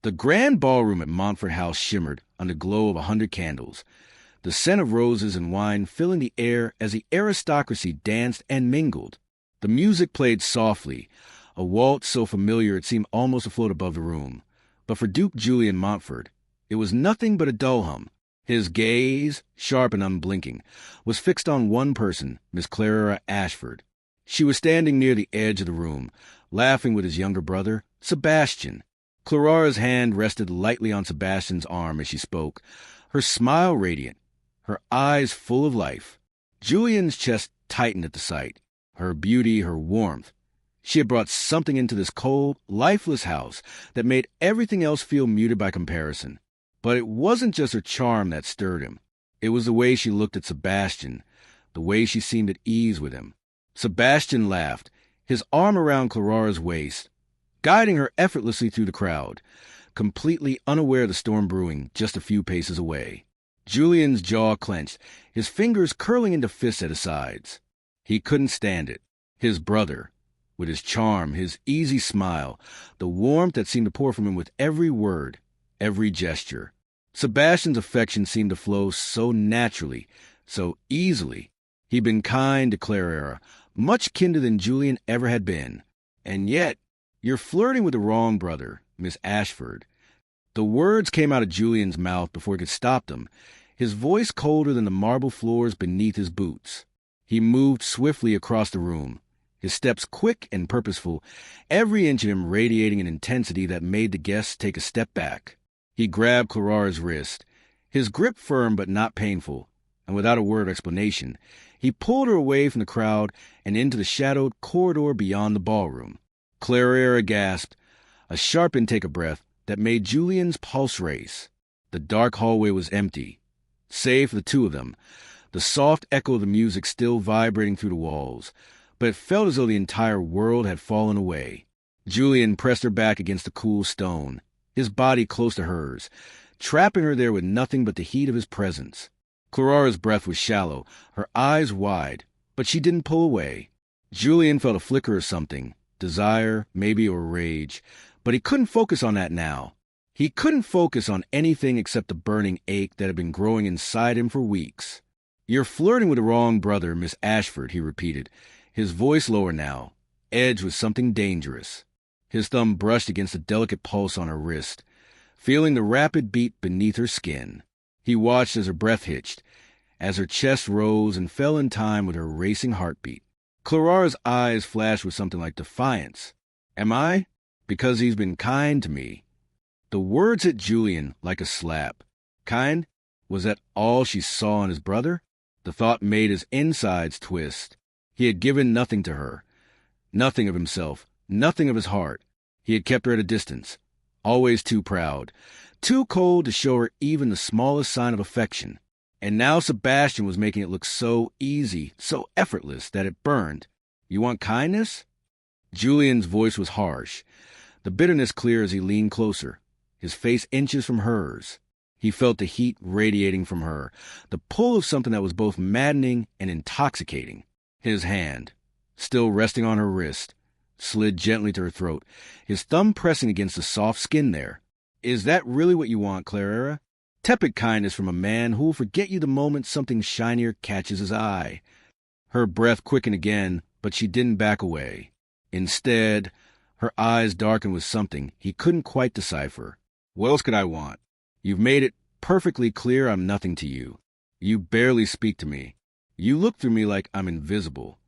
The grand ballroom at Montford House shimmered under the glow of 100 candles, the scent of roses and wine filling the air as the aristocracy danced and mingled. The music played softly, a waltz so familiar it seemed almost to float above the room. But for Duke Julian Montford, it was nothing but a dull hum. His gaze, sharp and unblinking, was fixed on one person, Miss Claraara Ashford. She was standing near the edge of the room, laughing with his younger brother, Sebastian. Claraara's hand rested lightly on Sebastian's arm as she spoke, her smile radiant, her eyes full of life. Julian's chest tightened at the sight, her beauty, her warmth. She had brought something into this cold, lifeless house that made everything else feel muted by comparison. But it wasn't just her charm that stirred him. It was the way she looked at Sebastian, the way she seemed at ease with him. Sebastian laughed, his arm around Claraara's waist, guiding her effortlessly through the crowd, completely unaware of the storm brewing just a few paces away. Julian's jaw clenched, his fingers curling into fists at his sides. He couldn't stand it. His brother, with his charm, his easy smile, the warmth that seemed to pour from him with every word, every gesture. Sebastian's affection seemed to flow so naturally, so easily. He'd been kind to Claraara, much kinder than Julian ever had been. And yet, "You're flirting with the wrong brother, Miss Ashford." The words came out of Julian's mouth before he could stop them, his voice colder than the marble floors beneath his boots. He moved swiftly across the room, his steps quick and purposeful, every inch of him radiating an intensity that made the guests take a step back. He grabbed Claraara's wrist, his grip firm but not painful, and without a word of explanation, he pulled her away from the crowd and into the shadowed corridor beyond the ballroom. Claraara gasped, a sharp intake of breath that made Julian's pulse race. The dark hallway was empty, save for the two of them, the soft echo of the music still vibrating through the walls, but it felt as though the entire world had fallen away. Julian pressed her back against the cool stone, his body close to hers, trapping her there with nothing but the heat of his presence. Claraara's breath was shallow, her eyes wide, but she didn't pull away. Julian felt a flicker of something, desire, maybe, or rage, but he couldn't focus on that now. He couldn't focus on anything except the burning ache that had been growing inside him for weeks. "You're flirting with the wrong brother, Miss Ashford," he repeated, his voice lower now, edged with something dangerous. His thumb brushed against the delicate pulse on her wrist, feeling the rapid beat beneath her skin. He watched as her breath hitched, as her chest rose and fell in time with her racing heartbeat. Claraara's eyes flashed with something like defiance. "Am I? Because he's been kind to me." The words hit Julian like a slap. Kind? Was that all she saw in his brother? The thought made his insides twist. He had given nothing to her. Nothing of himself. Nothing of his heart. He had kept her at a distance. Always too proud. Too cold to show her even the smallest sign of affection. And now Sebastian was making it look so easy, so effortless, that it burned. "You want kindness?" Julian's voice was harsh, the bitterness clear as he leaned closer, his face inches from hers. He felt the heat radiating from her, the pull of something that was both maddening and intoxicating. His hand, still resting on her wrist, slid gently to her throat, his thumb pressing against the soft skin there. "Is that really what you want, Claraara? Tepid kindness from a man who will forget you the moment something shinier catches his eye." Her breath quickened again, but she didn't back away. Instead, her eyes darkened with something he couldn't quite decipher. "What else could I want? You've made it perfectly clear I'm nothing to you. You barely speak to me. You look through me like I'm invisible."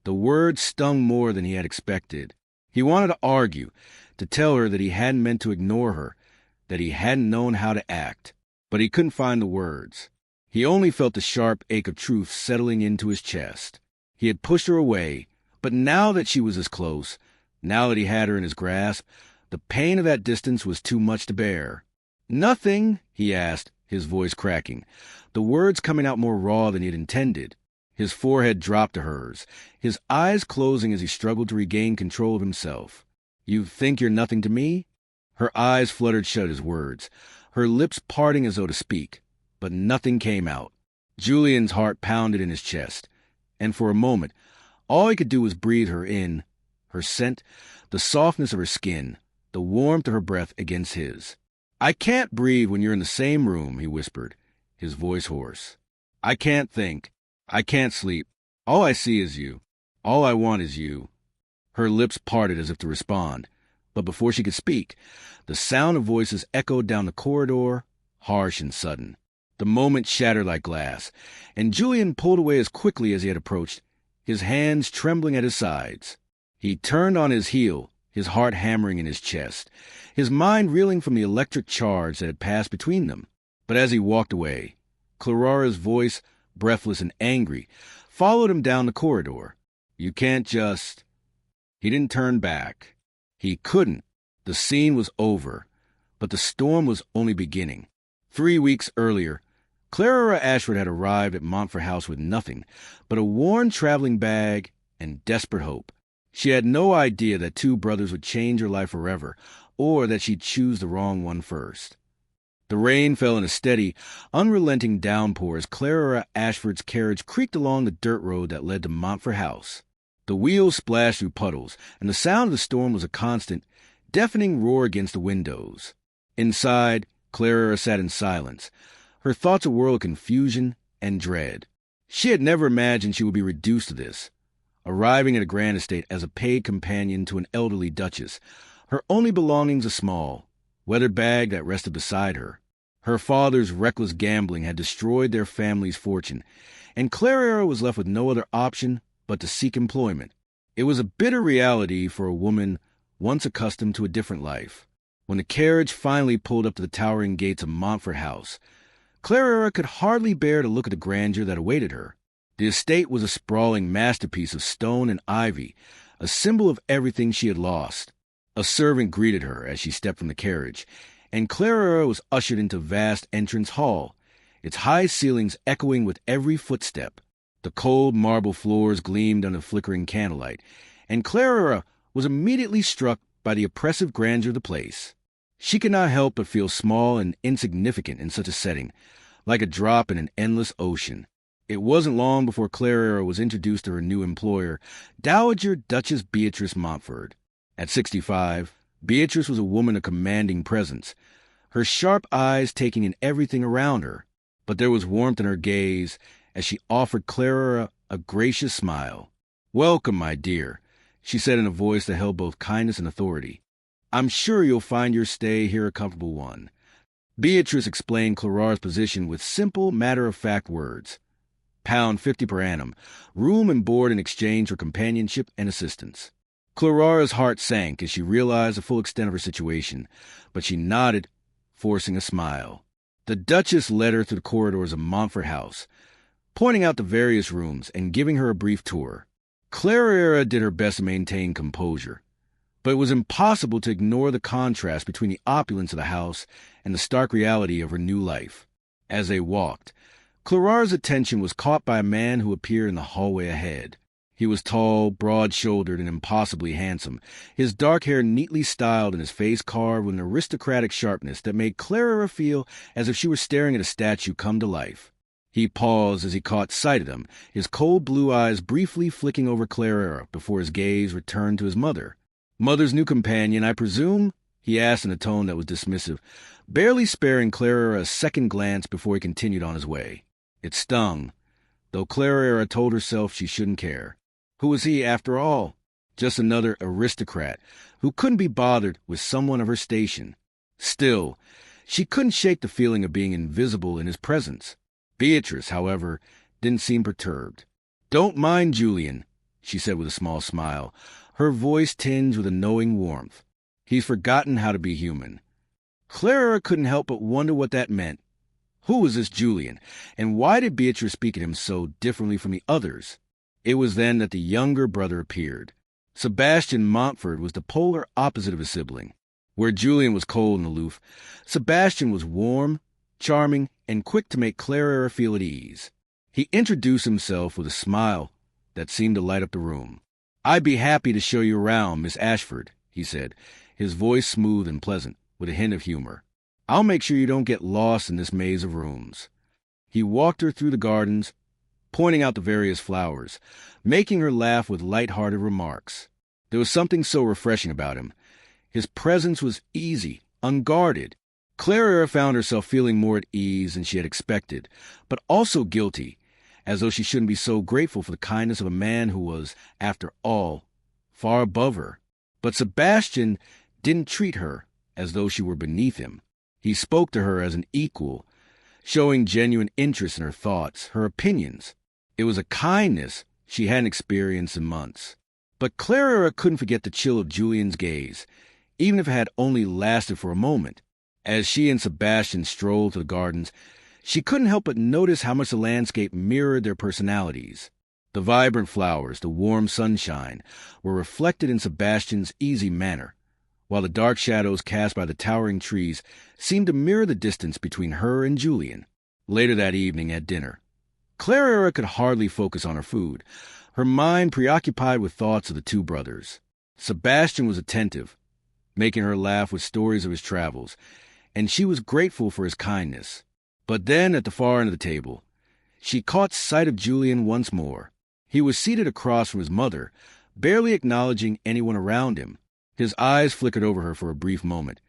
The words stung more than he had expected. He wanted to argue, to tell her that he hadn't meant to ignore her, that he hadn't known how to act, but he couldn't find the words. He only felt the sharp ache of truth settling into his chest. He had pushed her away, but now that she was as close, now that he had her in his grasp, the pain of that distance was too much to bear. "Nothing?" he asked, his voice cracking, the words coming out more raw than he had intended. His forehead dropped to hers, his eyes closing as he struggled to regain control of himself. "You think you're nothing to me?" Her eyes fluttered shut at his words, her lips parting as though to speak, but nothing came out. Julian's heart pounded in his chest, and for a moment, all he could do was breathe her in, her scent, the softness of her skin, the warmth of her breath against his. "I can't breathe when you're in the same room," he whispered, his voice hoarse. "I can't think. I can't sleep. All I see is you. All I want is you." Her lips parted as if to respond, but before she could speak, the sound of voices echoed down the corridor, harsh and sudden. The moment shattered like glass, and Julian pulled away as quickly as he had approached, his hands trembling at his sides. He turned on his heel, his heart hammering in his chest, his mind reeling from the electric charge that had passed between them. But as he walked away, Claraara's voice, breathless and angry, followed him down the corridor. "You can't just—" He didn't turn back. He couldn't. The scene was over, but the storm was only beginning. 3 weeks earlier, Claraara Ashford had arrived at Montford House with nothing but a worn traveling bag and desperate hope. She had no idea that 2 brothers would change her life forever, or that she'd choose the wrong one first. The rain fell in a steady, unrelenting downpour as Claraara Ashford's carriage creaked along the dirt road that led to Montford House. The wheels splashed through puddles, and the sound of the storm was a constant, deafening roar against the windows. Inside, Claraara sat in silence, her thoughts a whirl of confusion and dread. She had never imagined she would be reduced to this, arriving at a grand estate as a paid companion to an elderly duchess, her only belongings a small, weathered bag that rested beside her. Her father's reckless gambling had destroyed their family's fortune, and Claraara was left with no other option but to seek employment. It was a bitter reality for a woman once accustomed to a different life. When the carriage finally pulled up to the towering gates of Montford House, Claraara could hardly bear to look at the grandeur that awaited her. The estate was a sprawling masterpiece of stone and ivy, a symbol of everything she had lost. A servant greeted her as she stepped from the carriage, and Claraara was ushered into a vast entrance hall, its high ceilings echoing with every footstep. The cold marble floors gleamed under the flickering candlelight, and Claraara was immediately struck by the oppressive grandeur of the place. She could not help but feel small and insignificant in such a setting, like a drop in an endless ocean. It wasn't long before Claraara was introduced to her new employer, Dowager Duchess Beatrice Montford. At 65, Beatrice was a woman of commanding presence, her sharp eyes taking in everything around her. But there was warmth in her gaze as she offered Claraara a gracious smile. "Welcome, my dear," she said in a voice that held both kindness and authority. "I'm sure you'll find your stay here a comfortable one." Beatrice explained Claraara's position with simple, matter-of-fact words. £50 per annum, room and board in exchange for companionship and assistance. Claraara's heart sank as she realized the full extent of her situation, but she nodded, forcing a smile. The Duchess led her through the corridors of Montford House, pointing out the various rooms and giving her a brief tour. Claraara did her best to maintain composure, but it was impossible to ignore the contrast between the opulence of the house and the stark reality of her new life. As they walked, Claraara's attention was caught by a man who appeared in the hallway ahead. He was tall, broad-shouldered, and impossibly handsome, his dark hair neatly styled and his face carved with an aristocratic sharpness that made Claraara feel as if she were staring at a statue come to life. He paused as he caught sight of him, his cold blue eyes briefly flicking over Claraara before his gaze returned to his mother. "Mother's new companion, I presume?" he asked in a tone that was dismissive, barely sparing Claraara a second glance before he continued on his way. It stung, though Claraara told herself she shouldn't care. Who was he, after all? Just another aristocrat who couldn't be bothered with someone of her station. Still, she couldn't shake the feeling of being invisible in his presence. Beatrice, however, didn't seem perturbed. "Don't mind Julian," she said with a small smile, her voice tinged with a knowing warmth. "He's forgotten how to be human." Claraara couldn't help but wonder what that meant. Who was this Julian, and why did Beatrice speak of him so differently from the others? It was then that the younger brother appeared. Sebastian Montford was the polar opposite of his sibling. Where Julian was cold and aloof, Sebastian was warm, charming, and quick to make Claraara feel at ease. He introduced himself with a smile that seemed to light up the room. "I'd be happy to show you around, Miss Ashford," he said, his voice smooth and pleasant, with a hint of humor. "I'll make sure you don't get lost in this maze of rooms." He walked her through the gardens, pointing out the various flowers, making her laugh with light-hearted remarks. There was something so refreshing about him. His presence was easy, unguarded. Claraara found herself feeling more at ease than she had expected, but also guilty, as though she shouldn't be so grateful for the kindness of a man who was, after all, far above her. But Sebastian didn't treat her as though she were beneath him. He spoke to her as an equal, showing genuine interest in her thoughts, her opinions. It was a kindness she hadn't experienced in months. But Claraara couldn't forget the chill of Julian's gaze, even if it had only lasted for a moment. As she and Sebastian strolled to the gardens, she couldn't help but notice how much the landscape mirrored their personalities. The vibrant flowers, the warm sunshine, were reflected in Sebastian's easy manner, while the dark shadows cast by the towering trees seemed to mirror the distance between her and Julian. Later that evening at dinner, Claraara could hardly focus on her food, her mind preoccupied with thoughts of the two brothers. Sebastian was attentive, making her laugh with stories of his travels, and she was grateful for his kindness. But then, at the far end of the table, she caught sight of Julian once more. He was seated across from his mother, barely acknowledging anyone around him. His eyes flickered over her for a brief moment,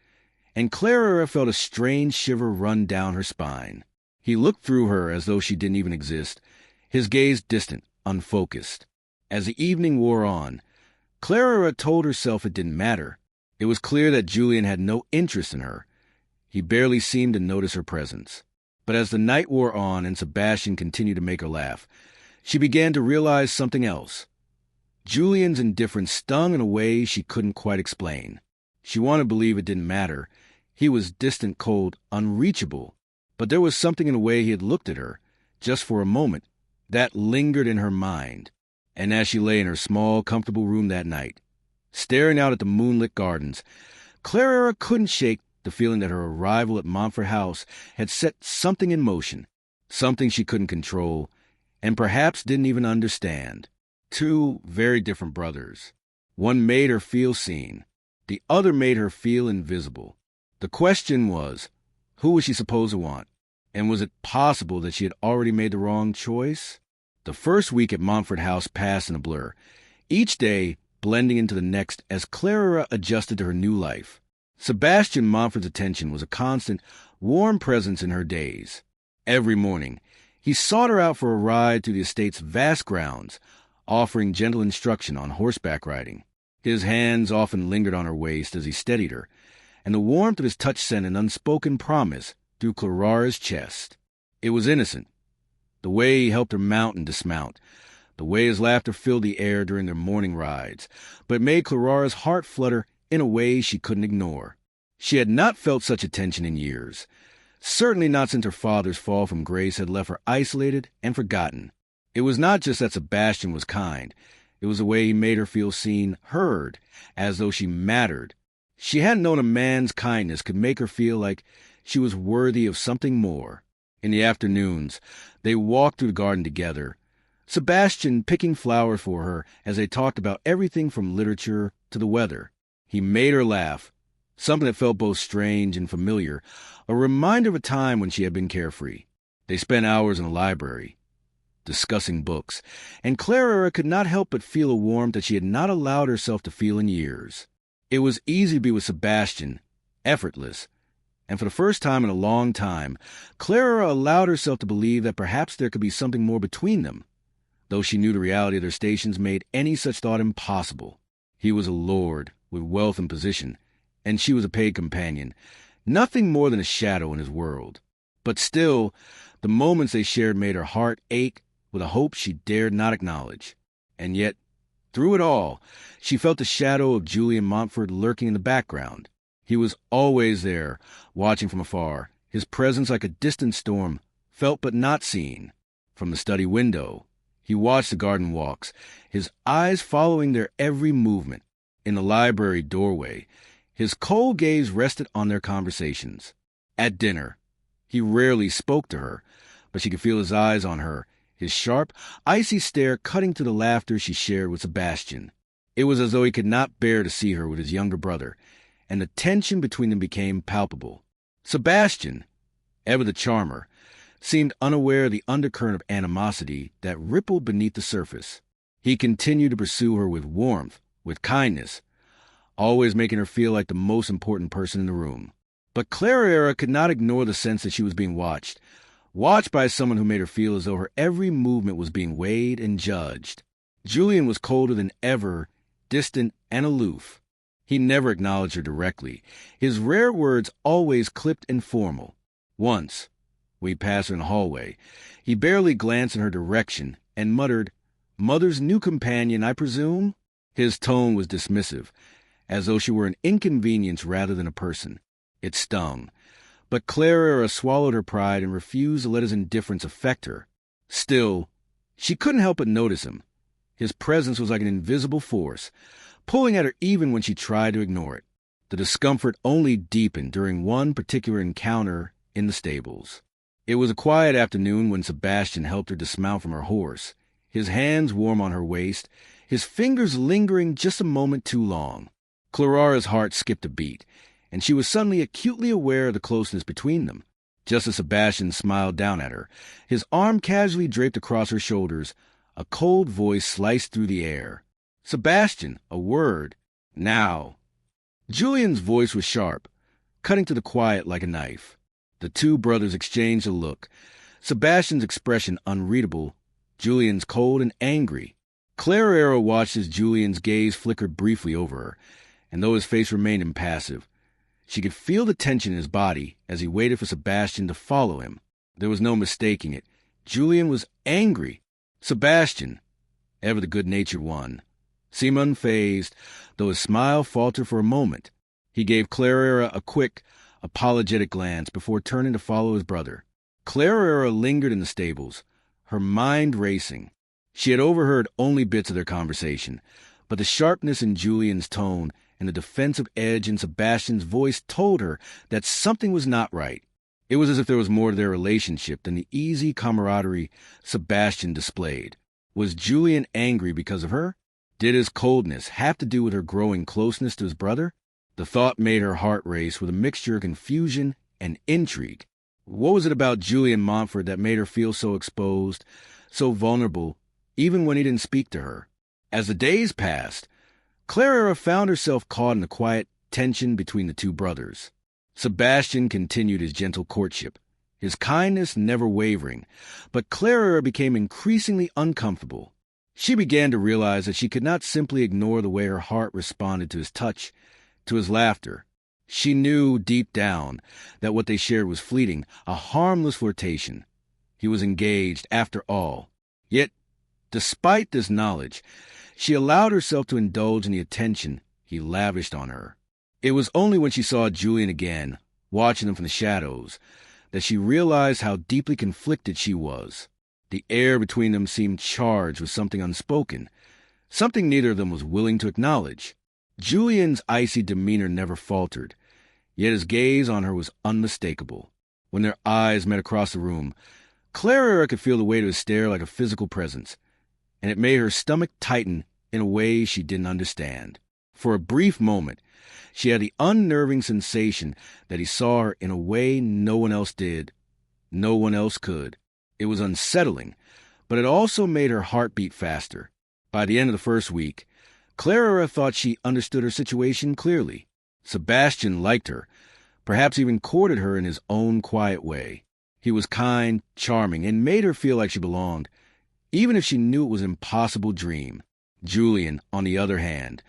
and Claraara felt a strange shiver run down her spine. He looked through her as though she didn't even exist, his gaze distant, unfocused. As the evening wore on, Claraara told herself it didn't matter. It was clear that Julian had no interest in her. He barely seemed to notice her presence. But as the night wore on and Sebastian continued to make her laugh, she began to realize something else. Julian's indifference stung in a way she couldn't quite explain. She wanted to believe it didn't matter. He was distant, cold, unreachable. But there was something in the way he had looked at her, just for a moment, that lingered in her mind. And as she lay in her small, comfortable room that night, staring out at the moonlit gardens, Claraara couldn't shake the feeling that her arrival at Montford House had set something in motion, something she couldn't control, and perhaps didn't even understand. Two very different brothers. One made her feel seen. The other made her feel invisible. The question was, who was she supposed to want? And was it possible that she had already made the wrong choice? The first week at Montford House passed in a blur, each day blending into the next as Claraara adjusted to her new life. Sebastian Montford's attention was a constant, warm presence in her days. Every morning, he sought her out for a ride through the estate's vast grounds, offering gentle instruction on horseback riding. His hands often lingered on her waist as he steadied her, and the warmth of his touch sent an unspoken promise through Claraara's chest. It was innocent. The way he helped her mount and dismount, the way his laughter filled the air during their morning rides, but it made Claraara's heart flutter in a way she couldn't ignore. She had not felt such attention in years, certainly not since her father's fall from grace had left her isolated and forgotten. It was not just that Sebastian was kind. It was the way he made her feel seen, heard, as though she mattered. She hadn't known a man's kindness could make her feel like she was worthy of something more. In the afternoons, they walked through the garden together, Sebastian picking flowers for her as they talked about everything from literature to the weather. He made her laugh, something that felt both strange and familiar, a reminder of a time when she had been carefree. They spent hours in the library, discussing books, and Claraara could not help but feel a warmth that she had not allowed herself to feel in years. It was easy to be with Sebastian, effortless, and for the first time in a long time, Claraara allowed herself to believe that perhaps there could be something more between them, though she knew the reality of their stations made any such thought impossible. He was a lord with wealth and position, and she was a paid companion, nothing more than a shadow in his world. But still, the moments they shared made her heart ache with a hope she dared not acknowledge. And yet, through it all, she felt the shadow of Julian Montford lurking in the background. He was always there, watching from afar, his presence like a distant storm, felt but not seen. From the study window, he watched the garden walks, his eyes following their every movement. In the library doorway, his cold gaze rested on their conversations. At dinner, he rarely spoke to her, but she could feel his eyes on her, his sharp, icy stare cutting to the laughter she shared with Sebastian. It was as though he could not bear to see her with his younger brother, and the tension between them became palpable. Sebastian, ever the charmer, seemed unaware of the undercurrent of animosity that rippled beneath the surface. He continued to pursue her with warmth, with kindness, always making her feel like the most important person in the room. But Claraara could not ignore the sense that she was being watched by someone who made her feel as though her every movement was being weighed and judged. Julian was colder than ever, distant and aloof. He never acknowledged her directly, his rare words always clipped and formal. Once, we passed her in the hallway, he barely glanced in her direction and muttered, "Mother's new companion, I presume?" His tone was dismissive, as though she were an inconvenience rather than a person. It stung. But Claraara swallowed her pride and refused to let his indifference affect her. Still, she couldn't help but notice him. His presence was like an invisible force, pulling at her even when she tried to ignore it. The discomfort only deepened during one particular encounter in the stables. It was a quiet afternoon when Sebastian helped her dismount from her horse, his hands warm on her waist, his fingers lingering just a moment too long. Claraara's heart skipped a beat, and she was suddenly acutely aware of the closeness between them. Just as Sebastian smiled down at her, his arm casually draped across her shoulders, a cold voice sliced through the air. "Sebastian, a word. Now." Julian's voice was sharp, cutting to the quiet like a knife. The two brothers exchanged a look, Sebastian's expression unreadable, Julian's cold and angry. Claraara watched as Julian's gaze flickered briefly over her, and though his face remained impassive, she could feel the tension in his body as he waited for Sebastian to follow him. There was no mistaking it. Julian was angry. Sebastian, ever the good-natured one, seemed unfazed, though his smile faltered for a moment. He gave Claraara a quick, apologetic glance before turning to follow his brother. Claraara lingered in the stables, her mind racing. She had overheard only bits of their conversation, but the sharpness in Julian's tone and the defensive edge in Sebastian's voice told her that something was not right. It was as if there was more to their relationship than the easy camaraderie Sebastian displayed. Was Julian angry because of her? Did his coldness have to do with her growing closeness to his brother? The thought made her heart race with a mixture of confusion and intrigue. What was it about Julian Montford that made her feel so exposed, so vulnerable, even when he didn't speak to her? As the days passed, Claraara found herself caught in the quiet tension between the two brothers. Sebastian continued his gentle courtship, his kindness never wavering, but Claraara became increasingly uncomfortable. She began to realize that she could not simply ignore the way her heart responded to his touch, to his laughter. She knew deep down that what they shared was fleeting, a harmless flirtation. He was engaged, after all. Yet, despite this knowledge, she allowed herself to indulge in the attention he lavished on her. It was only when she saw Julian again, watching them from the shadows, that she realized how deeply conflicted she was. The air between them seemed charged with something unspoken, something neither of them was willing to acknowledge. Julian's icy demeanor never faltered, yet his gaze on her was unmistakable. When their eyes met across the room, Claraara could feel the weight of his stare like a physical presence, and it made her stomach tighten in a way she didn't understand. For a brief moment, she had the unnerving sensation that he saw her in a way no one else did, no one else could. It was unsettling, but it also made her heart beat faster. By the end of the first week, Claraara thought she understood her situation clearly. Sebastian liked her, perhaps even courted her in his own quiet way. He was kind, charming, and made her feel like she belonged, even if she knew it was an impossible dream. Julian, on the other hand,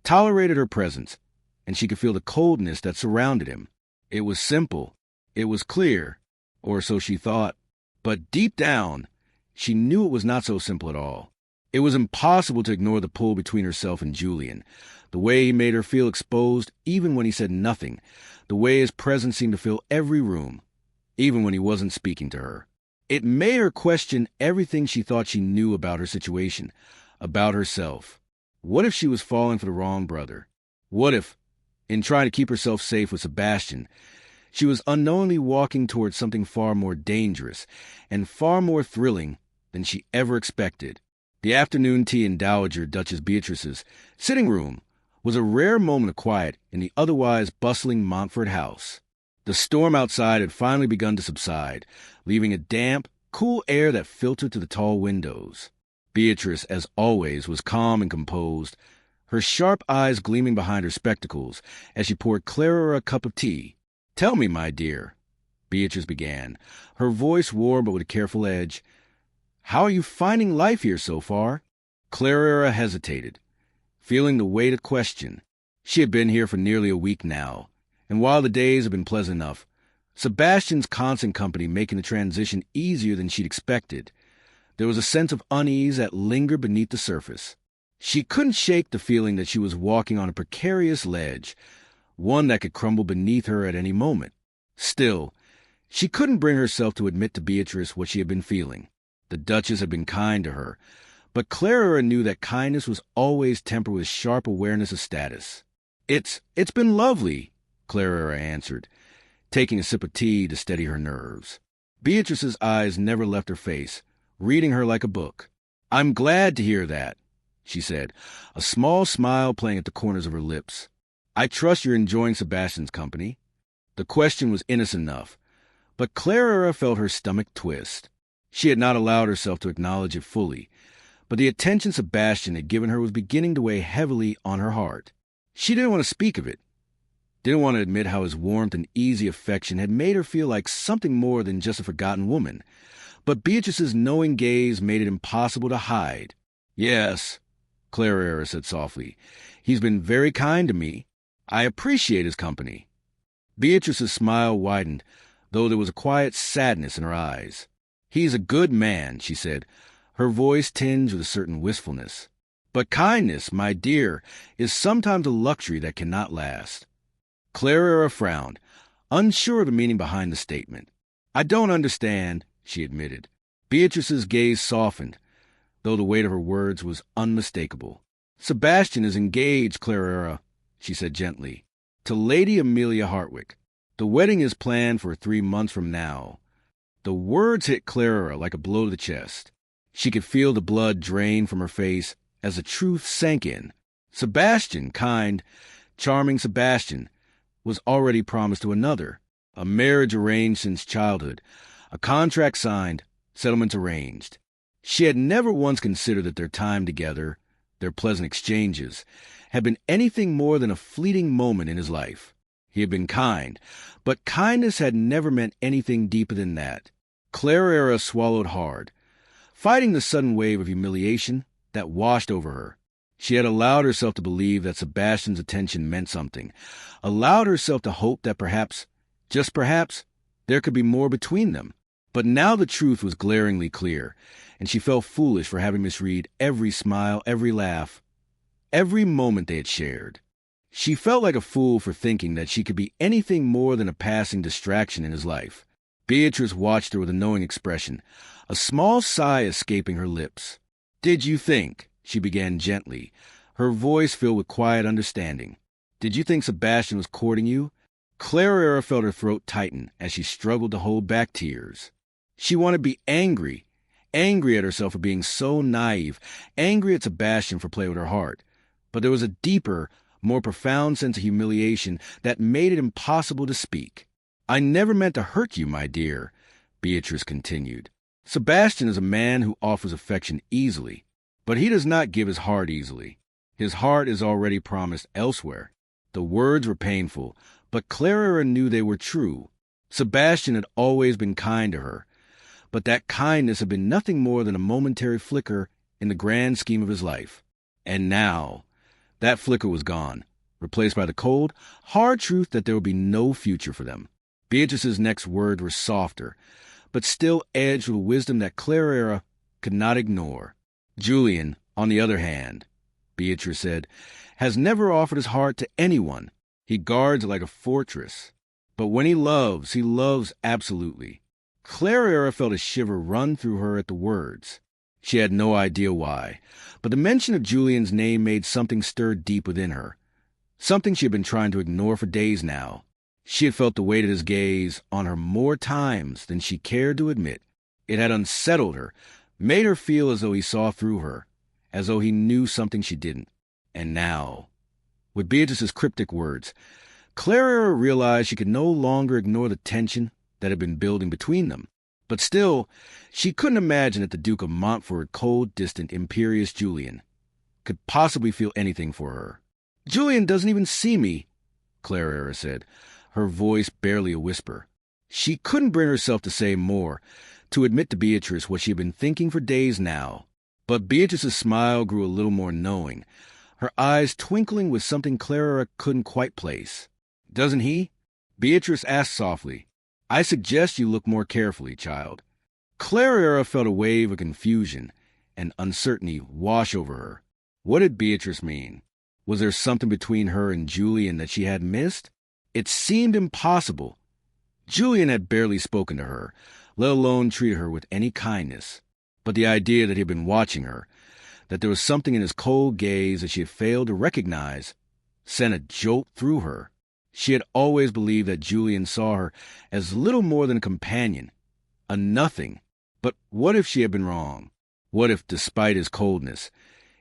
tolerated her presence, and she could feel the coldness that surrounded him. It was simple. It was clear, or so she thought. But deep down, she knew it was not so simple at all. It was impossible to ignore the pull between herself and Julian, the way he made her feel exposed even when he said nothing, the way his presence seemed to fill every room, even when he wasn't speaking to her. It made her question everything she thought she knew about her situation, about herself. What if she was falling for the wrong brother? What if, in trying to keep herself safe with Sebastian, she was unknowingly walking towards something far more dangerous and far more thrilling than she ever expected? The afternoon tea in Dowager Duchess Beatrice's sitting room was a rare moment of quiet in the otherwise bustling Montford House. The storm outside had finally begun to subside, leaving a damp, cool air that filtered to the tall windows. Beatrice, as always, was calm and composed, her sharp eyes gleaming behind her spectacles as she poured Claraara a cup of tea. "Tell me, my dear," Beatrice began, her voice warm but with a careful edge. "How are you finding life here so far?" Claraara hesitated, feeling the weight of question. She had been here for nearly a week now, and while the days had been pleasant enough, Sebastian's constant company making the transition easier than she'd expected, there was a sense of unease that lingered beneath the surface. She couldn't shake the feeling that she was walking on a precarious ledge, one that could crumble beneath her at any moment. Still, she couldn't bring herself to admit to Beatrice what she had been feeling. The Duchess had been kind to her, but Claraara knew that kindness was always tempered with sharp awareness of status. It's been lovely," Claraara answered, taking a sip of tea to steady her nerves. Beatrice's eyes never left her face, reading her like a book. "I'm glad to hear that," she said, a small smile playing at the corners of her lips. "I trust you're enjoying Sebastian's company." The question was innocent enough, but Claraara felt her stomach twist. She had not allowed herself to acknowledge it fully, but the attention Sebastian had given her was beginning to weigh heavily on her heart. She didn't want to speak of it, didn't want to admit how his warmth and easy affection had made her feel like something more than just a forgotten woman, but Beatrice's knowing gaze made it impossible to hide. "Yes," Claraara said softly, "he's been very kind to me. I appreciate his company." Beatrice's smile widened, though there was a quiet sadness in her eyes. "He's a good man," she said, her voice tinged with a certain wistfulness. "But kindness, my dear, is sometimes a luxury that cannot last." Claraara frowned, unsure of the meaning behind the statement. "I don't understand," she admitted. Beatrice's gaze softened, though the weight of her words was unmistakable. "Sebastian is engaged, Claraara," she said gently, "to Lady Amelia Hartwick. The wedding is planned for 3 months from now." The words hit Claraara like a blow to the chest. She could feel the blood drain from her face as the truth sank in. Sebastian, kind, charming Sebastian, was already promised to another. A marriage arranged since childhood, a contract signed, settlements arranged. She had never once considered that their time together, their pleasant exchanges, had been anything more than a fleeting moment in his life. He had been kind, but kindness had never meant anything deeper than that. Claraara swallowed hard, fighting the sudden wave of humiliation that washed over her. She had allowed herself to believe that Sebastian's attention meant something, allowed herself to hope that perhaps, just perhaps, there could be more between them. But now the truth was glaringly clear, and she felt foolish for having misread every smile, every laugh, every moment they had shared. She felt like a fool for thinking that she could be anything more than a passing distraction in his life. Beatrice watched her with a knowing expression, a small sigh escaping her lips. "Did you think," she began gently, her voice filled with quiet understanding, "did you think Sebastian was courting you?" Claraara felt her throat tighten as she struggled to hold back tears. She wanted to be angry at herself for being so naive, angry at Sebastian for playing with her heart. But there was a deeper, more profound sense of humiliation that made it impossible to speak. "I never meant to hurt you, my dear," Beatrice continued. "Sebastian is a man who offers affection easily, but he does not give his heart easily. His heart is already promised elsewhere." The words were painful, but Claraara knew they were true. Sebastian had always been kind to her, but that kindness had been nothing more than a momentary flicker in the grand scheme of his life. And now, that flicker was gone, replaced by the cold, hard truth that there would be no future for them. Beatrice's next words were softer, but still edged with wisdom that Claraara could not ignore. "Julian, on the other hand," Beatrice said, "has never offered his heart to anyone. He guards it like a fortress. But when he loves absolutely." Claraara felt a shiver run through her at the words. She had no idea why, but the mention of Julian's name made something stir deep within her, something she had been trying to ignore for days now. She had felt the weight of his gaze on her more times than she cared to admit. It had unsettled her, made her feel as though he saw through her, as though he knew something she didn't. And now, with Beatrice's cryptic words, Claraara realized she could no longer ignore the tension that had been building between them. But still, she couldn't imagine that the Duke of Montford, cold, distant, imperious Julian, could possibly feel anything for her. "Julian doesn't even see me," Claraara said, her voice barely a whisper. She couldn't bring herself to say more, to admit to Beatrice what she had been thinking for days now. But Beatrice's smile grew a little more knowing, her eyes twinkling with something Claraara couldn't quite place. "Doesn't he?" Beatrice asked softly. "I suggest you look more carefully, child." Claraara felt a wave of confusion and uncertainty wash over her. What did Beatrice mean? Was there something between her and Julian that she had missed? It seemed impossible. Julian had barely spoken to her, let alone treated her with any kindness. But the idea that he had been watching her, that there was something in his cold gaze that she had failed to recognize, sent a jolt through her. She had always believed that Julian saw her as little more than a companion, a nothing. But what if she had been wrong? What if, despite his coldness,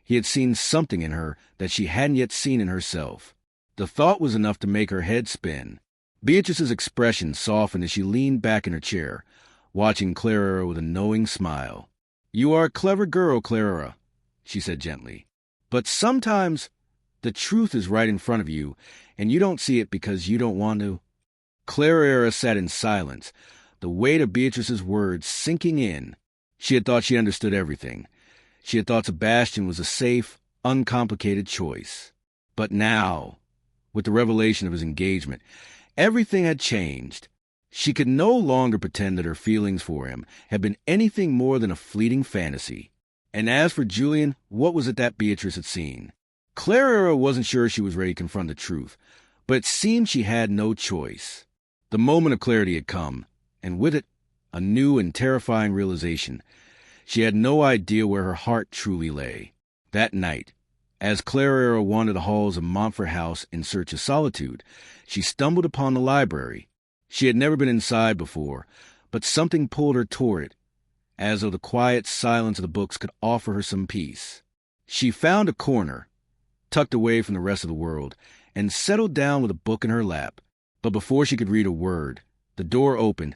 he had seen something in her that she hadn't yet seen in herself? The thought was enough to make her head spin. Beatrice's expression softened as she leaned back in her chair, watching Claraara with a knowing smile. "You are a clever girl, Claraara," she said gently. "But sometimes the truth is right in front of you, and you don't see it because you don't want to." Claraara sat in silence, the weight of Beatrice's words sinking in. She had thought she understood everything. She had thought Sebastian was a safe, uncomplicated choice. But now, with the revelation of his engagement, everything had changed. She could no longer pretend that her feelings for him had been anything more than a fleeting fantasy. And as for Julian, what was it that Beatrice had seen? Claraara wasn't sure she was ready to confront the truth, but it seemed she had no choice. The moment of clarity had come, and with it, a new and terrifying realization. She had no idea where her heart truly lay. That night, as Claraara wandered the halls of Montford House in search of solitude, she stumbled upon the library. She had never been inside before, but something pulled her toward it, as though the quiet silence of the books could offer her some peace. She found a corner, tucked away from the rest of the world, and settled down with a book in her lap. But before she could read a word, the door opened,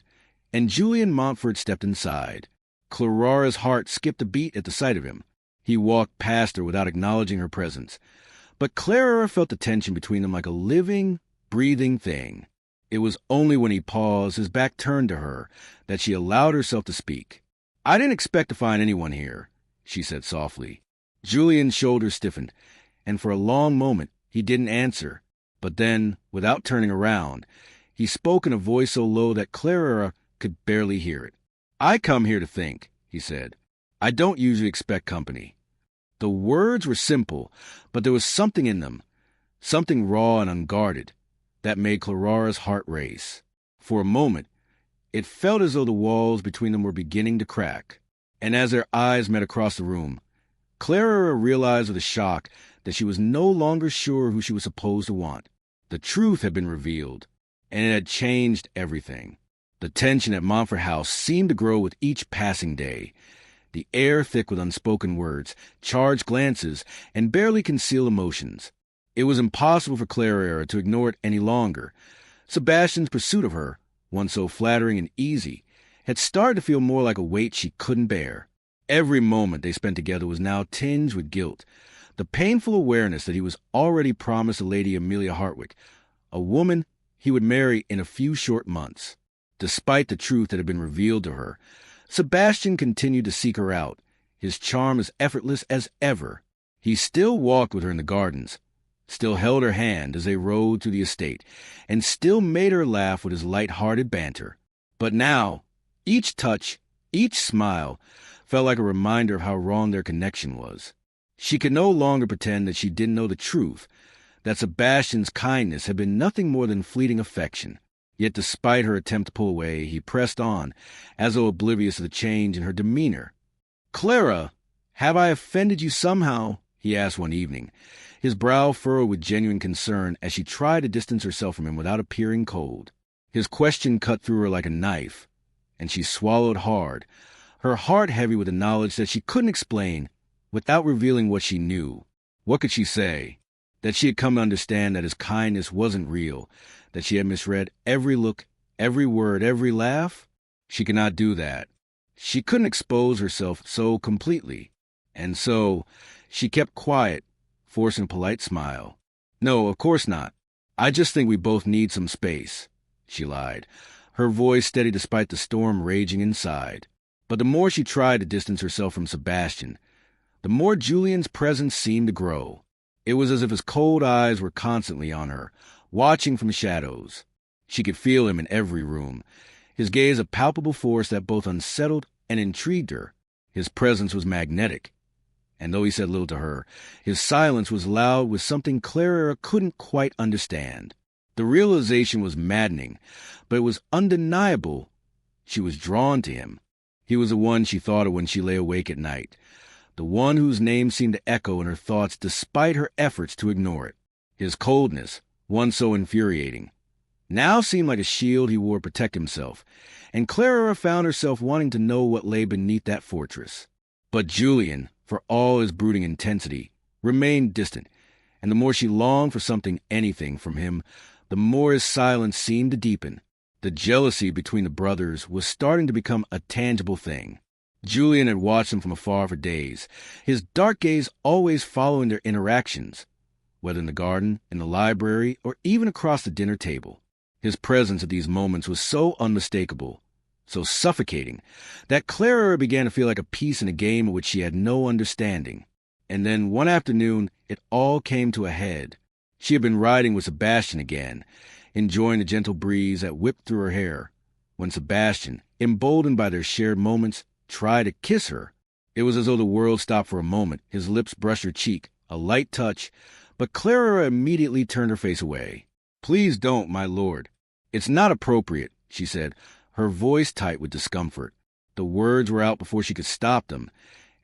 and Julian Montford stepped inside. Claraara's heart skipped a beat at the sight of him. He walked past her without acknowledging her presence. But Claraara felt the tension between them like a living, breathing thing. It was only when he paused, his back turned to her, that she allowed herself to speak. "I didn't expect to find anyone here," she said softly. Julian's shoulders stiffened, and for a long moment he didn't answer. But then, without turning around, he spoke in a voice so low that Claraara could barely hear it. "I come here to think," he said. "I don't usually expect company." The words were simple, but there was something in them, something raw and unguarded, that made Claraara's heart race. For a moment, it felt as though the walls between them were beginning to crack. And as their eyes met across the room, Claraara realized with a shock that she was no longer sure who she was supposed to want. The truth had been revealed, and it had changed everything. The tension at Montford House seemed to grow with each passing day, the air thick with unspoken words, charged glances, and barely concealed emotions. It was impossible for Claraara to ignore it any longer. Sebastian's pursuit of her, one so flattering and easy, had started to feel more like a weight she couldn't bear. Every moment they spent together was now tinged with guilt, the painful awareness that he was already promised to Lady Amelia Hartwick, a woman he would marry in a few short months. Despite the truth that had been revealed to her, Sebastian continued to seek her out, his charm as effortless as ever. He still walked with her in the gardens, still held her hand as they rode through the estate, and still made her laugh with his light-hearted banter. But now, each touch, each smile, felt like a reminder of how wrong their connection was. She could no longer pretend that she didn't know the truth, that Sebastian's kindness had been nothing more than fleeting affection. Yet despite her attempt to pull away, he pressed on, as though oblivious of the change in her demeanor. "Clara, have I offended you somehow?" he asked one evening, his brow furrowed with genuine concern as she tried to distance herself from him without appearing cold. His question cut through her like a knife, and she swallowed hard, her heart heavy with the knowledge that she couldn't explain without revealing what she knew. What could she say? That she had come to understand that his kindness wasn't real, that she had misread every look, every word, every laugh? She could not do that. She couldn't expose herself so completely. And so She kept quiet, forcing a polite smile. "No, of course not. I just think we both need some space," she lied, her voice steady despite the storm raging inside. But the more she tried to distance herself from Sebastian, the more Julian's presence seemed to grow. It was as if his cold eyes were constantly on her, watching from shadows. She could feel him in every room, his gaze a palpable force that both unsettled and intrigued her. His presence was magnetic, and though he said little to her, his silence was loud with something Claraara couldn't quite understand. The realization was maddening, but it was undeniable. She was drawn to him. He was the one she thought of when she lay awake at night, the one whose name seemed to echo in her thoughts despite her efforts to ignore it. His coldness, once so infuriating, now seemed like a shield he wore to protect himself, and Claraara found herself wanting to know what lay beneath that fortress. But Julian, for all his brooding intensity, remained distant, and the more she longed for anything from him, the more his silence seemed to deepen. The jealousy between the brothers was starting to become a tangible thing. Julian had watched them from afar for days, his dark gaze always following their interactions, whether in the garden, in the library, or even across the dinner table. His presence at these moments was so unmistakable, so suffocating, that Claraara began to feel like a piece in a game of which she had no understanding. And then one afternoon, it all came to a head. She had been riding with Sebastian again, enjoying the gentle breeze that whipped through her hair, when Sebastian, emboldened by their shared moments, tried to kiss her. It was as though the world stopped for a moment. His lips brushed her cheek, a light touch, but Claraara immediately turned her face away. "Please don't, my lord. It's not appropriate," she said, her voice tight with discomfort. The words were out before she could stop them,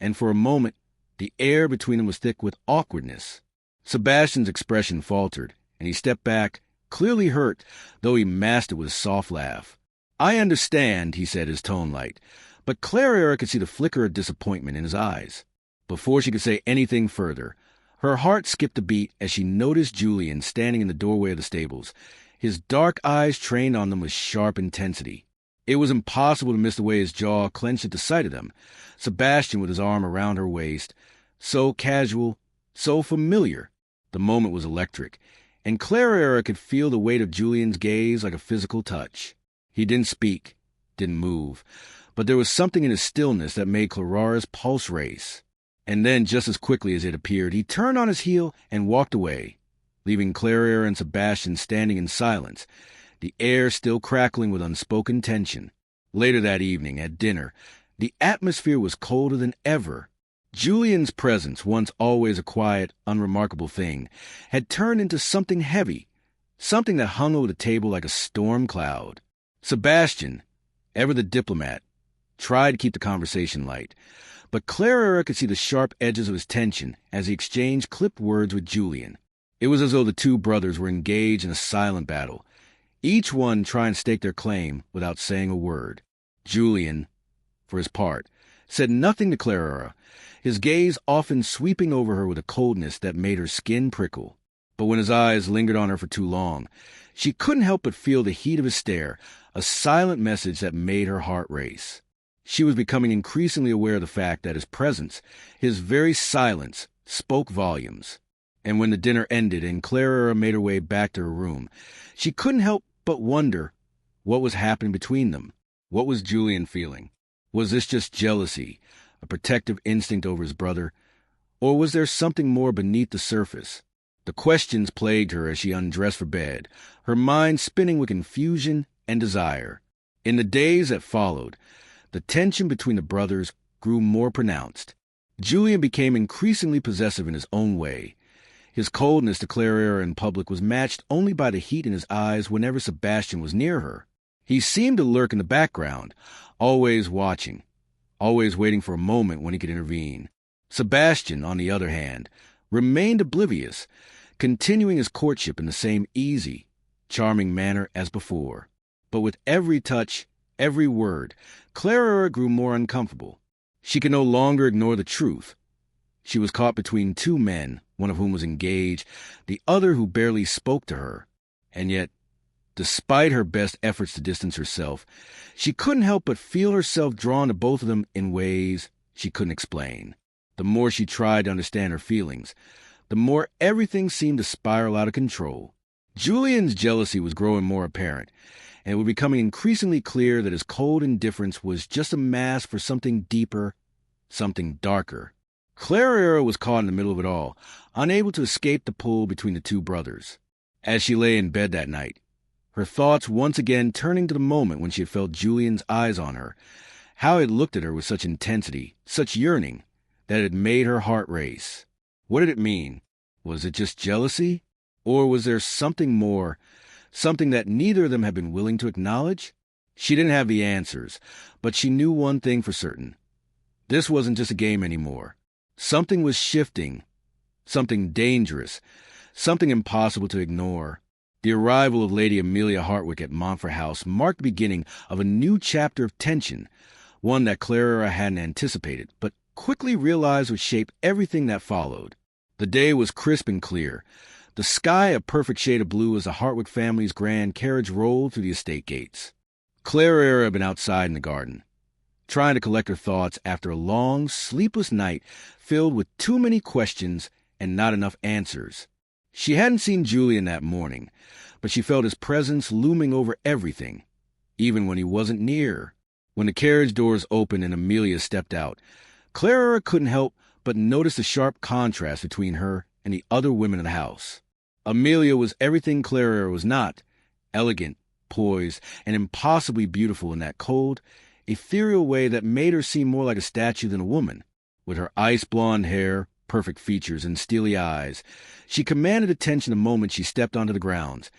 and for a moment the air between them was thick with awkwardness. Sebastian's expression faltered, and he stepped back, clearly hurt, though he masked it with a soft laugh. "I understand," he said, his tone light, but Claraara could see the flicker of disappointment in his eyes. Before she could say anything further, her heart skipped a beat as she noticed Julian standing in the doorway of the stables, his dark eyes trained on them with sharp intensity. It was impossible to miss the way his jaw clenched at the sight of them. Sebastian with his arm around her waist, so casual, so familiar. The moment was electric, and Claraara could feel the weight of Julian's gaze like a physical touch. He didn't speak, didn't move, but there was something in his stillness that made Claraara's pulse race. And then, just as quickly as it appeared, he turned on his heel and walked away, leaving Claraara and Sebastian standing in silence, the air still crackling with unspoken tension. Later that evening, at dinner, the atmosphere was colder than ever. Julian's presence, once always a quiet, unremarkable thing, had turned into something heavy, something that hung over the table like a storm cloud. Sebastian, ever the diplomat, tried to keep the conversation light, but Claraara could see the sharp edges of his tension as he exchanged clipped words with Julian. It was as though the two brothers were engaged in a silent battle, each one trying to stake their claim without saying a word. Julian, for his part, said nothing to Claraara, his gaze often sweeping over her with a coldness that made her skin prickle. But when his eyes lingered on her for too long, she couldn't help but feel the heat of his stare, a silent message that made her heart race. She was becoming increasingly aware of the fact that his presence, his very silence, spoke volumes. And when the dinner ended and Claraara made her way back to her room, she couldn't help but wonder what was happening between them. What was Julian feeling? Was this just jealousy, a protective instinct over his brother, or was there something more beneath the surface? The questions plagued her as she undressed for bed, her mind spinning with confusion and desire. In the days that followed, the tension between the brothers grew more pronounced. Julian became increasingly possessive in his own way. His coldness to Claraara in public was matched only by the heat in his eyes whenever Sebastian was near her. He seemed to lurk in the background, always watching, always waiting for a moment when he could intervene. Sebastian, on the other hand, remained oblivious, continuing his courtship in the same easy, charming manner as before. But with every touch, every word, Claraara grew more uncomfortable. She could no longer ignore the truth. She was caught between two men, one of whom was engaged, the other who barely spoke to her. And yet, despite her best efforts to distance herself, she couldn't help but feel herself drawn to both of them in ways she couldn't explain. The more she tried to understand her feelings, the more everything seemed to spiral out of control. Julian's jealousy was growing more apparent, and it was becoming increasingly clear that his cold indifference was just a mask for something deeper, something darker. Claraara was caught in the middle of it all, unable to escape the pull between the two brothers. As she lay in bed that night, her thoughts once again turning to the moment when she had felt Julian's eyes on her, how he had looked at her with such intensity, such yearning, that it had made her heart race. What did it mean? Was it just jealousy? Or was there something more, something that neither of them had been willing to acknowledge? She didn't have the answers, but she knew one thing for certain. This wasn't just a game anymore. Something was shifting, something dangerous, something impossible to ignore. The arrival of Lady Amelia Hartwick at Montford House marked the beginning of a new chapter of tension, one that Claraara hadn't anticipated, but quickly realized would shape everything that followed. The day was crisp and clear, the sky a perfect shade of blue as the Hartwick family's grand carriage rolled through the estate gates. Claraara had been outside in the garden, trying to collect her thoughts after a long, sleepless night filled with too many questions and not enough answers. She hadn't seen Julian that morning, but she felt his presence looming over everything, even when he wasn't near. When the carriage doors opened and Amelia stepped out, Claraara couldn't help but notice the sharp contrast between her and the other women in the house. Amelia was everything Claraara was not, elegant, poised, and impossibly beautiful in that cold, ethereal way that made her seem more like a statue than a woman. With her ice-blonde hair, perfect features, and steely eyes, she commanded attention the moment she stepped onto the grounds,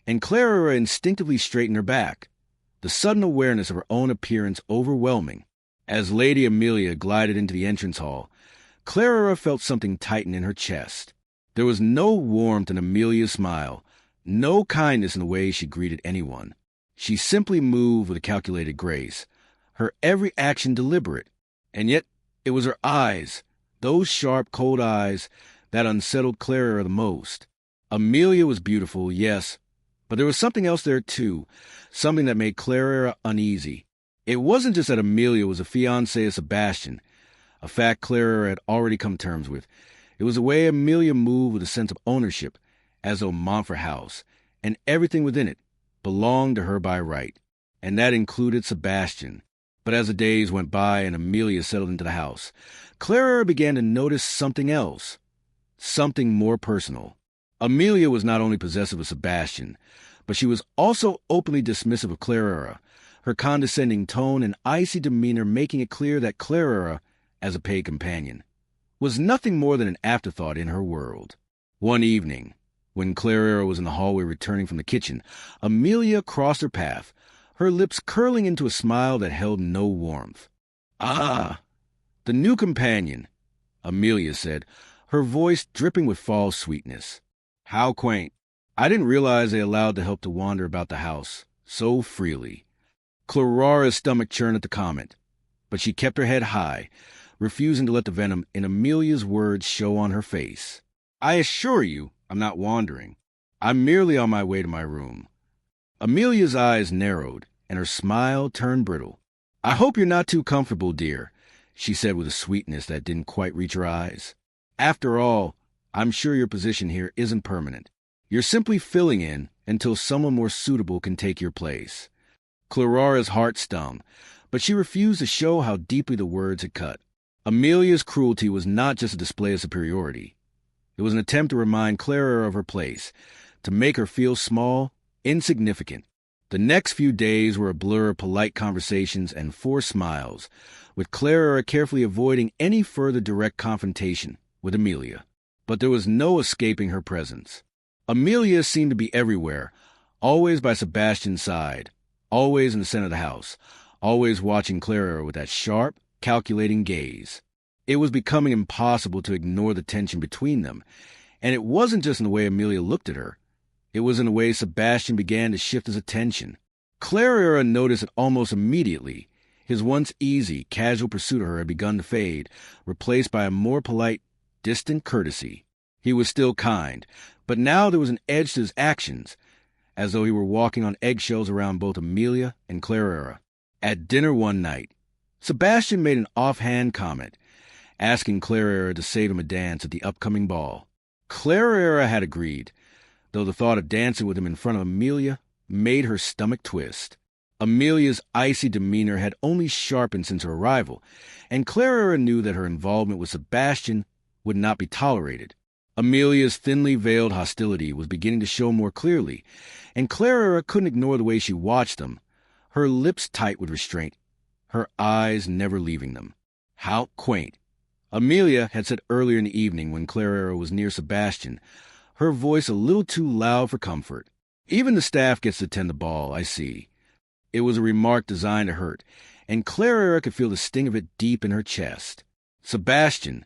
and Claraara instinctively straightened her back, the sudden awareness of her own appearance overwhelming. As Lady Amelia glided into the entrance hall, Claraara felt something tighten in her chest. There was no warmth in Amelia's smile, no kindness in the way she greeted anyone. She simply moved with a calculated grace, her every action deliberate, and yet it was her eyes, those sharp, cold eyes, that unsettled Claraara the most. Amelia was beautiful, yes, but there was something else there too, something that made Claraara uneasy. It wasn't just that Amelia was a fiancée of Sebastian, a fact Claraara had already come to terms with. It was the way Amelia moved with a sense of ownership, as though Montford House, and everything within it, belonged to her by right, and that included Sebastian. But as the days went by and Amelia settled into the house, Claraara began to notice something else, something more personal. Amelia was not only possessive of Sebastian, but she was also openly dismissive of Claraara, her condescending tone and icy demeanor making it clear that Claraara, as a paid companion, was nothing more than an afterthought in her world. One evening, when Claraara was in the hallway returning from the kitchen, Amelia crossed her path, her lips curling into a smile that held no warmth. "Ah, the new companion," Amelia said, her voice dripping with false sweetness. "How quaint. I didn't realize they allowed the help to wander about the house so freely." Claraara's stomach churned at the comment, but she kept her head high, refusing to let the venom in Amelia's words show on her face. "I assure you I'm not wandering. I'm merely on my way to my room." Amelia's eyes narrowed, and her smile turned brittle. "I hope you're not too comfortable, dear," she said with a sweetness that didn't quite reach her eyes. "After all, I'm sure your position here isn't permanent. You're simply filling in until someone more suitable can take your place." Claraara's heart stung, but she refused to show how deeply the words had cut. Amelia's cruelty was not just a display of superiority. It was an attempt to remind Claraara of her place, to make her feel small, insignificant. The next few days were a blur of polite conversations and forced smiles, with Claraara carefully avoiding any further direct confrontation with Amelia. But there was no escaping her presence. Amelia seemed to be everywhere, always by Sebastian's side, always in the center of the house, always watching Claraara with that sharp, calculating gaze. It was becoming impossible to ignore the tension between them, and it wasn't just in the way Amelia looked at her. It was in the way Sebastian began to shift his attention. Claraara noticed it almost immediately. His once easy, casual pursuit of her had begun to fade, replaced by a more polite, distant courtesy. He was still kind, but now there was an edge to his actions, as though he were walking on eggshells around both Amelia and Claraara. At dinner one night, Sebastian made an offhand comment, asking Claraara to save him a dance at the upcoming ball. Claraara had agreed, though the thought of dancing with him in front of Amelia made her stomach twist. Amelia's icy demeanor had only sharpened since her arrival, and Claraara knew that her involvement with Sebastian would not be tolerated. Amelia's thinly veiled hostility was beginning to show more clearly, and Claraara couldn't ignore the way she watched them, her lips tight with restraint, her eyes never leaving them. How quaint. Amelia had said earlier in the evening when Claraara was near Sebastian, her voice a little too loud for comfort. Even the staff gets to attend the ball, I see. It was a remark designed to hurt, and Claraara could feel the sting of it deep in her chest. Sebastian,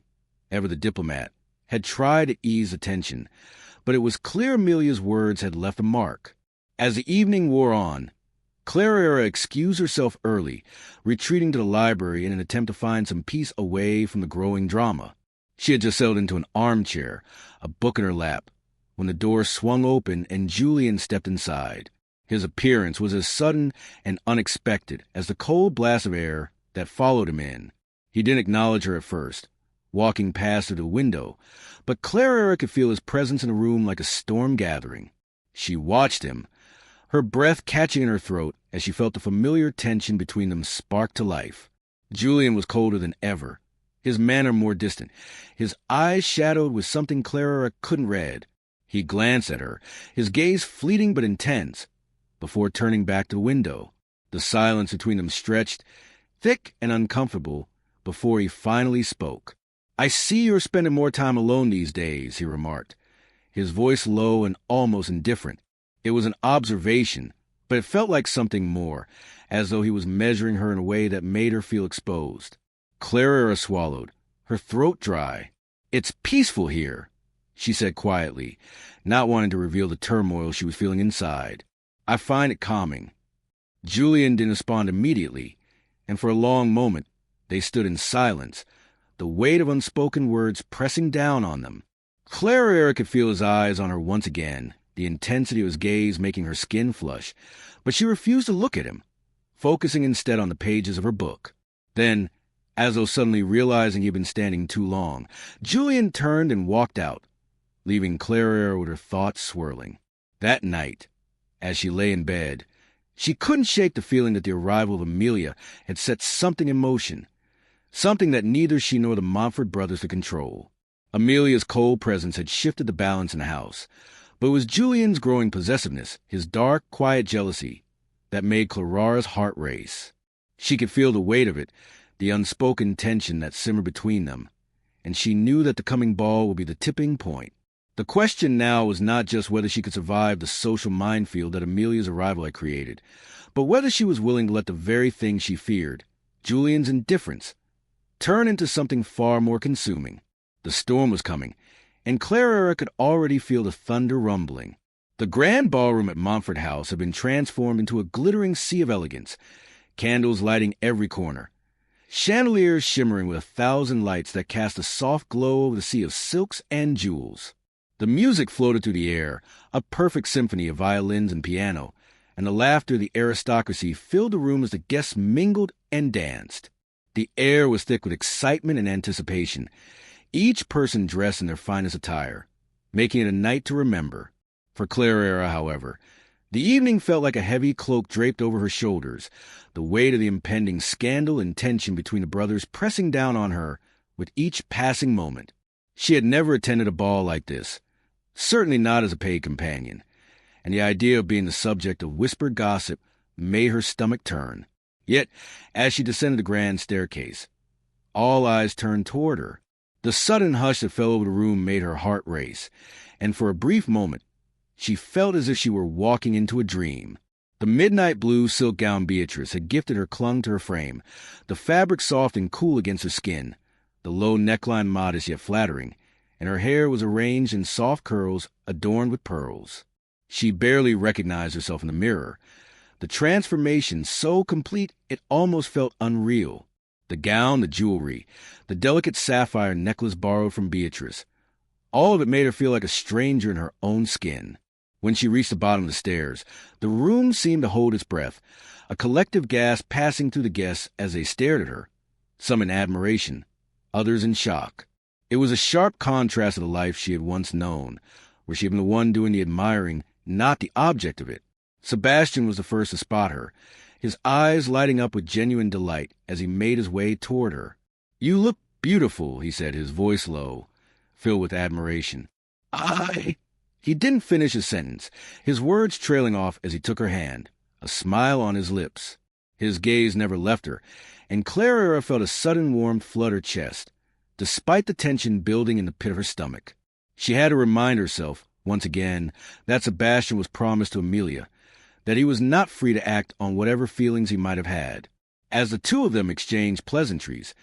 ever the diplomat, had tried to ease the tension, but it was clear Amelia's words had left a mark. As the evening wore on, Claraara excused herself early, retreating to the library in an attempt to find some peace away from the growing drama. She had just settled into an armchair, a book in her lap, when the door swung open and Julian stepped inside. His appearance was as sudden and unexpected as the cold blast of air that followed him in. He didn't acknowledge her at first, walking past through the window, but Claraara could feel his presence in the room like a storm gathering. She watched him, her breath catching in her throat as she felt the familiar tension between them spark to life. Julian was colder than ever, his manner more distant, his eyes shadowed with something Claraara couldn't read. He glanced at her, his gaze fleeting but intense, before turning back to the window. The silence between them stretched, thick and uncomfortable, before he finally spoke. "I see you're spending more time alone these days," he remarked, his voice low and almost indifferent. It was an observation, but it felt like something more, as though he was measuring her in a way that made her feel exposed. Claraara swallowed, her throat dry. "It's peaceful here," she said quietly, not wanting to reveal the turmoil she was feeling inside. "I find it calming." Julian didn't respond immediately, and for a long moment they stood in silence, the weight of unspoken words pressing down on them. Claraara could feel his eyes on her once again, the intensity of his gaze making her skin flush, but she refused to look at him, focusing instead on the pages of her book. Then, as though suddenly realizing he had been standing too long, Julian turned and walked out, leaving Claraara with her thoughts swirling. That night, as she lay in bed, she couldn't shake the feeling that the arrival of Amelia had set something in motion, something that neither she nor the Montford brothers could control. Amelia's cold presence had shifted the balance in the house, but it was Julian's growing possessiveness, his dark, quiet jealousy, that made Claraara's heart race. She could feel the weight of it, the unspoken tension that simmered between them, and she knew that the coming ball would be the tipping point. The question now was not just whether she could survive the social minefield that Amelia's arrival had created, but whether she was willing to let the very thing she feared, Julian's indifference, turn into something far more consuming. The storm was coming, and Claraara could already feel the thunder rumbling. The grand ballroom at Montford House had been transformed into a glittering sea of elegance, candles lighting every corner, chandeliers shimmering with 1,000 lights that cast a soft glow over the sea of silks and jewels. The music floated through the air, a perfect symphony of violins and piano, and the laughter of the aristocracy filled the room as the guests mingled and danced. The air was thick with excitement and anticipation, each person dressed in their finest attire, making it a night to remember. For Claraara, however, the evening felt like a heavy cloak draped over her shoulders, the weight of the impending scandal and tension between the brothers pressing down on her with each passing moment. She had never attended a ball like this, certainly not as a paid companion, and the idea of being the subject of whispered gossip made her stomach turn. Yet, as she descended the grand staircase, all eyes turned toward her. The sudden hush that fell over the room made her heart race, and for a brief moment, she felt as if she were walking into a dream. The midnight blue silk gown Beatrice had gifted her clung to her frame, the fabric soft and cool against her skin, the low neckline modest yet flattering, and her hair was arranged in soft curls adorned with pearls. She barely recognized herself in the mirror, the transformation so complete it almost felt unreal. The gown, the jewelry, the delicate sapphire necklace borrowed from Beatrice, all of it made her feel like a stranger in her own skin. When she reached the bottom of the stairs, the room seemed to hold its breath, a collective gasp passing through the guests as they stared at her, some in admiration, others in shock. It was a sharp contrast to the life she had once known, where she had been the one doing the admiring, not the object of it. Sebastian was the first to spot her, his eyes lighting up with genuine delight as he made his way toward her. "You look beautiful," he said, his voice low, filled with admiration. He didn't finish his sentence, his words trailing off as he took her hand, a smile on his lips. His gaze never left her, and Claraara felt a sudden warmth flood her chest, despite the tension building in the pit of her stomach. She had to remind herself, once again, that Sebastian was promised to Amelia, that he was not free to act on whatever feelings he might have had. As the two of them exchanged pleasantries,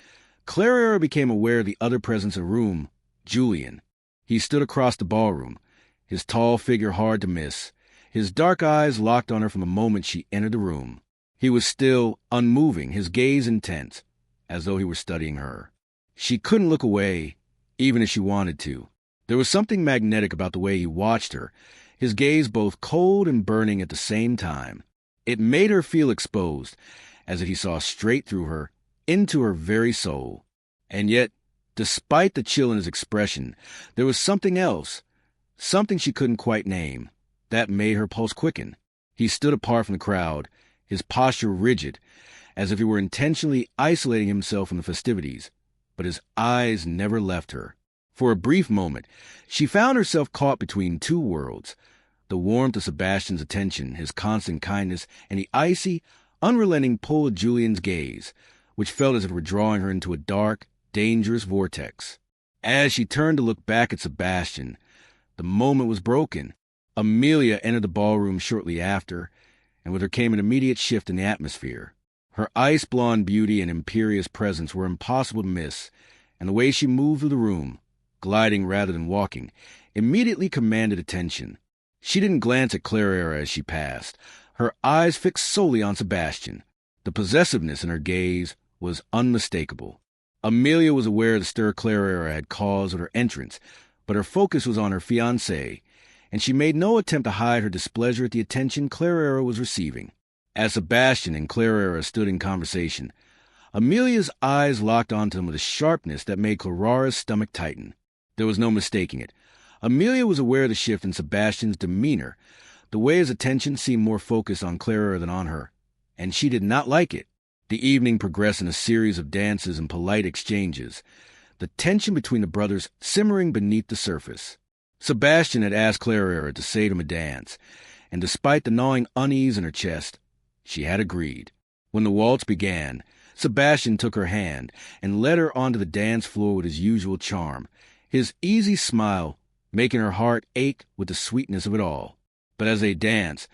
Claraara became aware of the other presence in the room, Julian. He stood across the ballroom, his tall figure hard to miss, his dark eyes locked on her from the moment she entered the room. He was still unmoving, his gaze intense, as though he were studying her. She couldn't look away, even if she wanted to. There was something magnetic about the way he watched her, his gaze both cold and burning at the same time. It made her feel exposed, as if he saw straight through her, into her very soul. And yet, despite the chill in his expression, there was something else, something she couldn't quite name, that made her pulse quicken. He stood apart from the crowd, his posture rigid, as if he were intentionally isolating himself from the festivities, but his eyes never left her. For a brief moment, she found herself caught between two worlds, the warmth of Sebastian's attention, his constant kindness, and the icy, unrelenting pull of Julian's gaze, which felt as if it were drawing her into a dark, dangerous vortex. As she turned to look back at Sebastian, the moment was broken. Amelia entered the ballroom shortly after, and with her came an immediate shift in the atmosphere. Her ice-blonde beauty and imperious presence were impossible to miss, and the way she moved through the room, gliding rather than walking, immediately commanded attention. She didn't glance at Claraara as she passed, her eyes fixed solely on Sebastian. The possessiveness in her gaze was unmistakable. Amelia was aware of the stir Claraara had caused with her entrance, but her focus was on her fiancé, and she made no attempt to hide her displeasure at the attention Claraara was receiving. As Sebastian and Claraara stood in conversation, Amelia's eyes locked onto him with a sharpness that made Claraara's stomach tighten. There was no mistaking it. Amelia was aware of the shift in Sebastian's demeanor, the way his attention seemed more focused on Claraara than on her, and she did not like it. The evening progressed in a series of dances and polite exchanges, the tension between the brothers simmering beneath the surface. Sebastian had asked Claraara to say to him a dance, and despite the gnawing unease in her chest, she had agreed. When the waltz began, Sebastian took her hand and led her onto the dance floor with his usual charm, his easy smile making her heart ache with the sweetness of it all. But as they danced,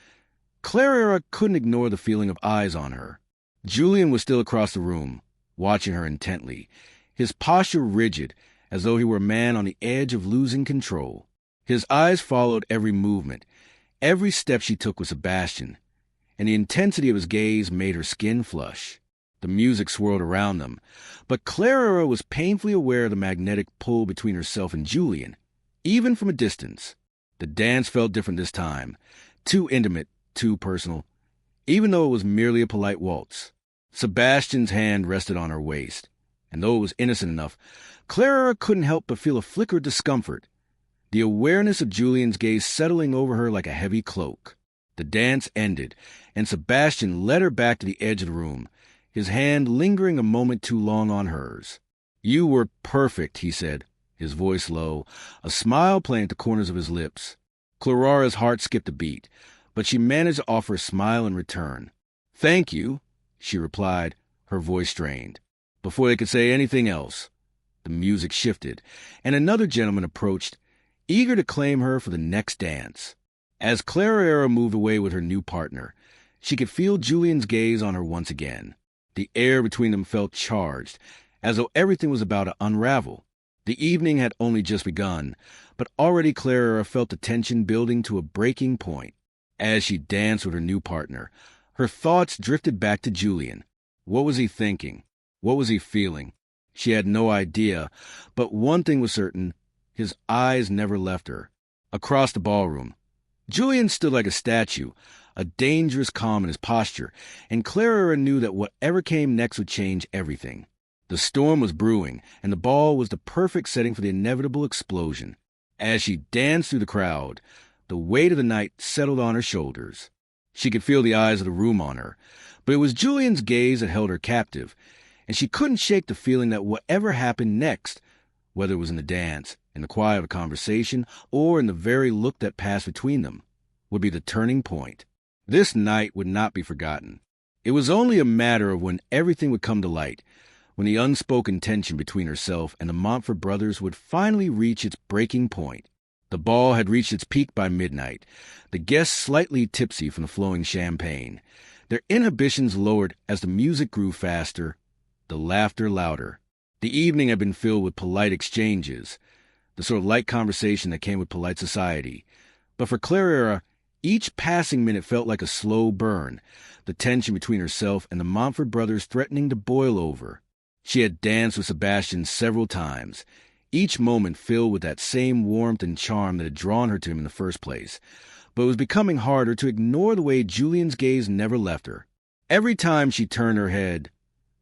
Claraara couldn't ignore the feeling of eyes on her. Julian was still across the room, watching her intently, his posture rigid, as though he were a man on the edge of losing control. His eyes followed every movement, every step she took with Sebastian, and the intensity of his gaze made her skin flush. The music swirled around them, but Claraara was painfully aware of the magnetic pull between herself and Julian, even from a distance. The dance felt different this time, too intimate, too personal, even though it was merely a polite waltz. Sebastian's hand rested on her waist, and though it was innocent enough, Claraara couldn't help but feel a flicker of discomfort, the awareness of Julian's gaze settling over her like a heavy cloak. The dance ended, and Sebastian led her back to the edge of the room, his hand lingering a moment too long on hers. "You were perfect," he said, his voice low, a smile playing at the corners of his lips. Claraara's heart skipped a beat, but she managed to offer a smile in return. "Thank you," she replied, her voice strained. Before they could say anything else, the music shifted, and another gentleman approached, eager to claim her for the next dance. As Claraara moved away with her new partner, she could feel Julian's gaze on her once again. The air between them felt charged, as though everything was about to unravel. The evening had only just begun, but already Claraara felt the tension building to a breaking point. As she danced with her new partner, her thoughts drifted back to Julian. What was he thinking? What was he feeling? She had no idea, but one thing was certain, his eyes never left her. Across the ballroom, Julian stood like a statue, a dangerous calm in his posture, and Claraara knew that whatever came next would change everything. The storm was brewing, and the ball was the perfect setting for the inevitable explosion. As she danced through the crowd, the weight of the night settled on her shoulders. She could feel the eyes of the room on her, but it was Julian's gaze that held her captive, and she couldn't shake the feeling that whatever happened next, whether it was in the dance, in the quiet of a conversation, or in the very look that passed between them, would be the turning point. This night would not be forgotten. It was only a matter of when everything would come to light, when the unspoken tension between herself and the Montford brothers would finally reach its breaking point. The ball had reached its peak by midnight, the guests slightly tipsy from the flowing champagne, their inhibitions lowered as the music grew faster, the laughter louder. The evening had been filled with polite exchanges, the sort of light conversation that came with polite society. But for Claraara, each passing minute felt like a slow burn, the tension between herself and the Montford brothers threatening to boil over. She had danced with Sebastian several times, each moment filled with that same warmth and charm that had drawn her to him in the first place, but it was becoming harder to ignore the way Julian's gaze never left her. Every time she turned her head,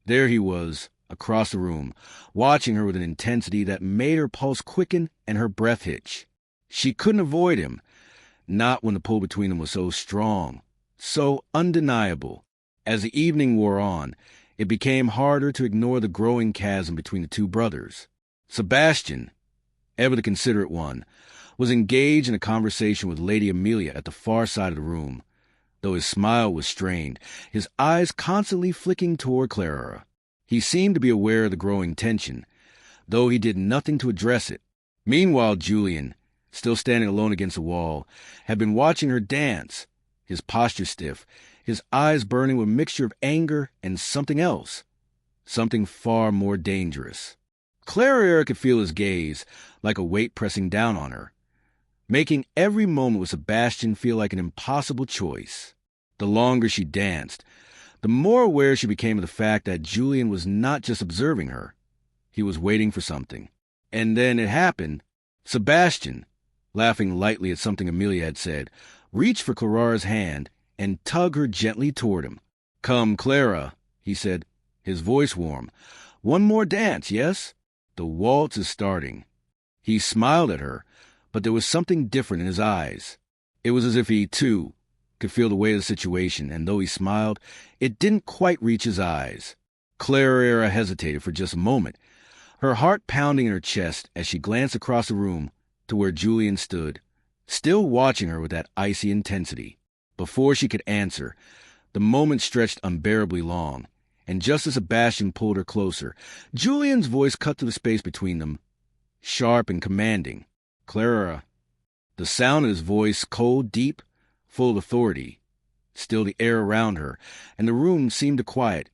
there he was, across the room, watching her with an intensity that made her pulse quicken and her breath hitch. She couldn't avoid him, not when the pull between them was so strong, so undeniable. As the evening wore on, it became harder to ignore the growing chasm between the two brothers. Sebastian, ever the considerate one, was engaged in a conversation with Lady Amelia at the far side of the room, though his smile was strained, his eyes constantly flicking toward Claraara. He seemed to be aware of the growing tension, though he did nothing to address it. Meanwhile, Julian, still standing alone against the wall, had been watching her dance, his posture stiff, his eyes burning with a mixture of anger and something else, something far more dangerous. Claraara could feel his gaze, like a weight pressing down on her, making every moment with Sebastian feel like an impossible choice. The longer she danced, the more aware she became of the fact that Julian was not just observing her. He was waiting for something. And then it happened. Sebastian, laughing lightly at something Amelia had said, reached for Claraara's hand and tugged her gently toward him. "Come, Clara," he said, his voice warm. "One more dance, yes? The waltz is starting." He smiled at her, but there was something different in his eyes. It was as if he, too, could feel the weight of the situation, and though he smiled, it didn't quite reach his eyes. Claraara hesitated for just a moment, her heart pounding in her chest as she glanced across the room to where Julian stood, still watching her with that icy intensity. Before she could answer, the moment stretched unbearably long, and just as Sebastian pulled her closer, Julian's voice cut through the space between them, sharp and commanding. "Claraara." The sound of his voice, cold, deep, full of authority, stilled the air around her, and the room seemed to quiet,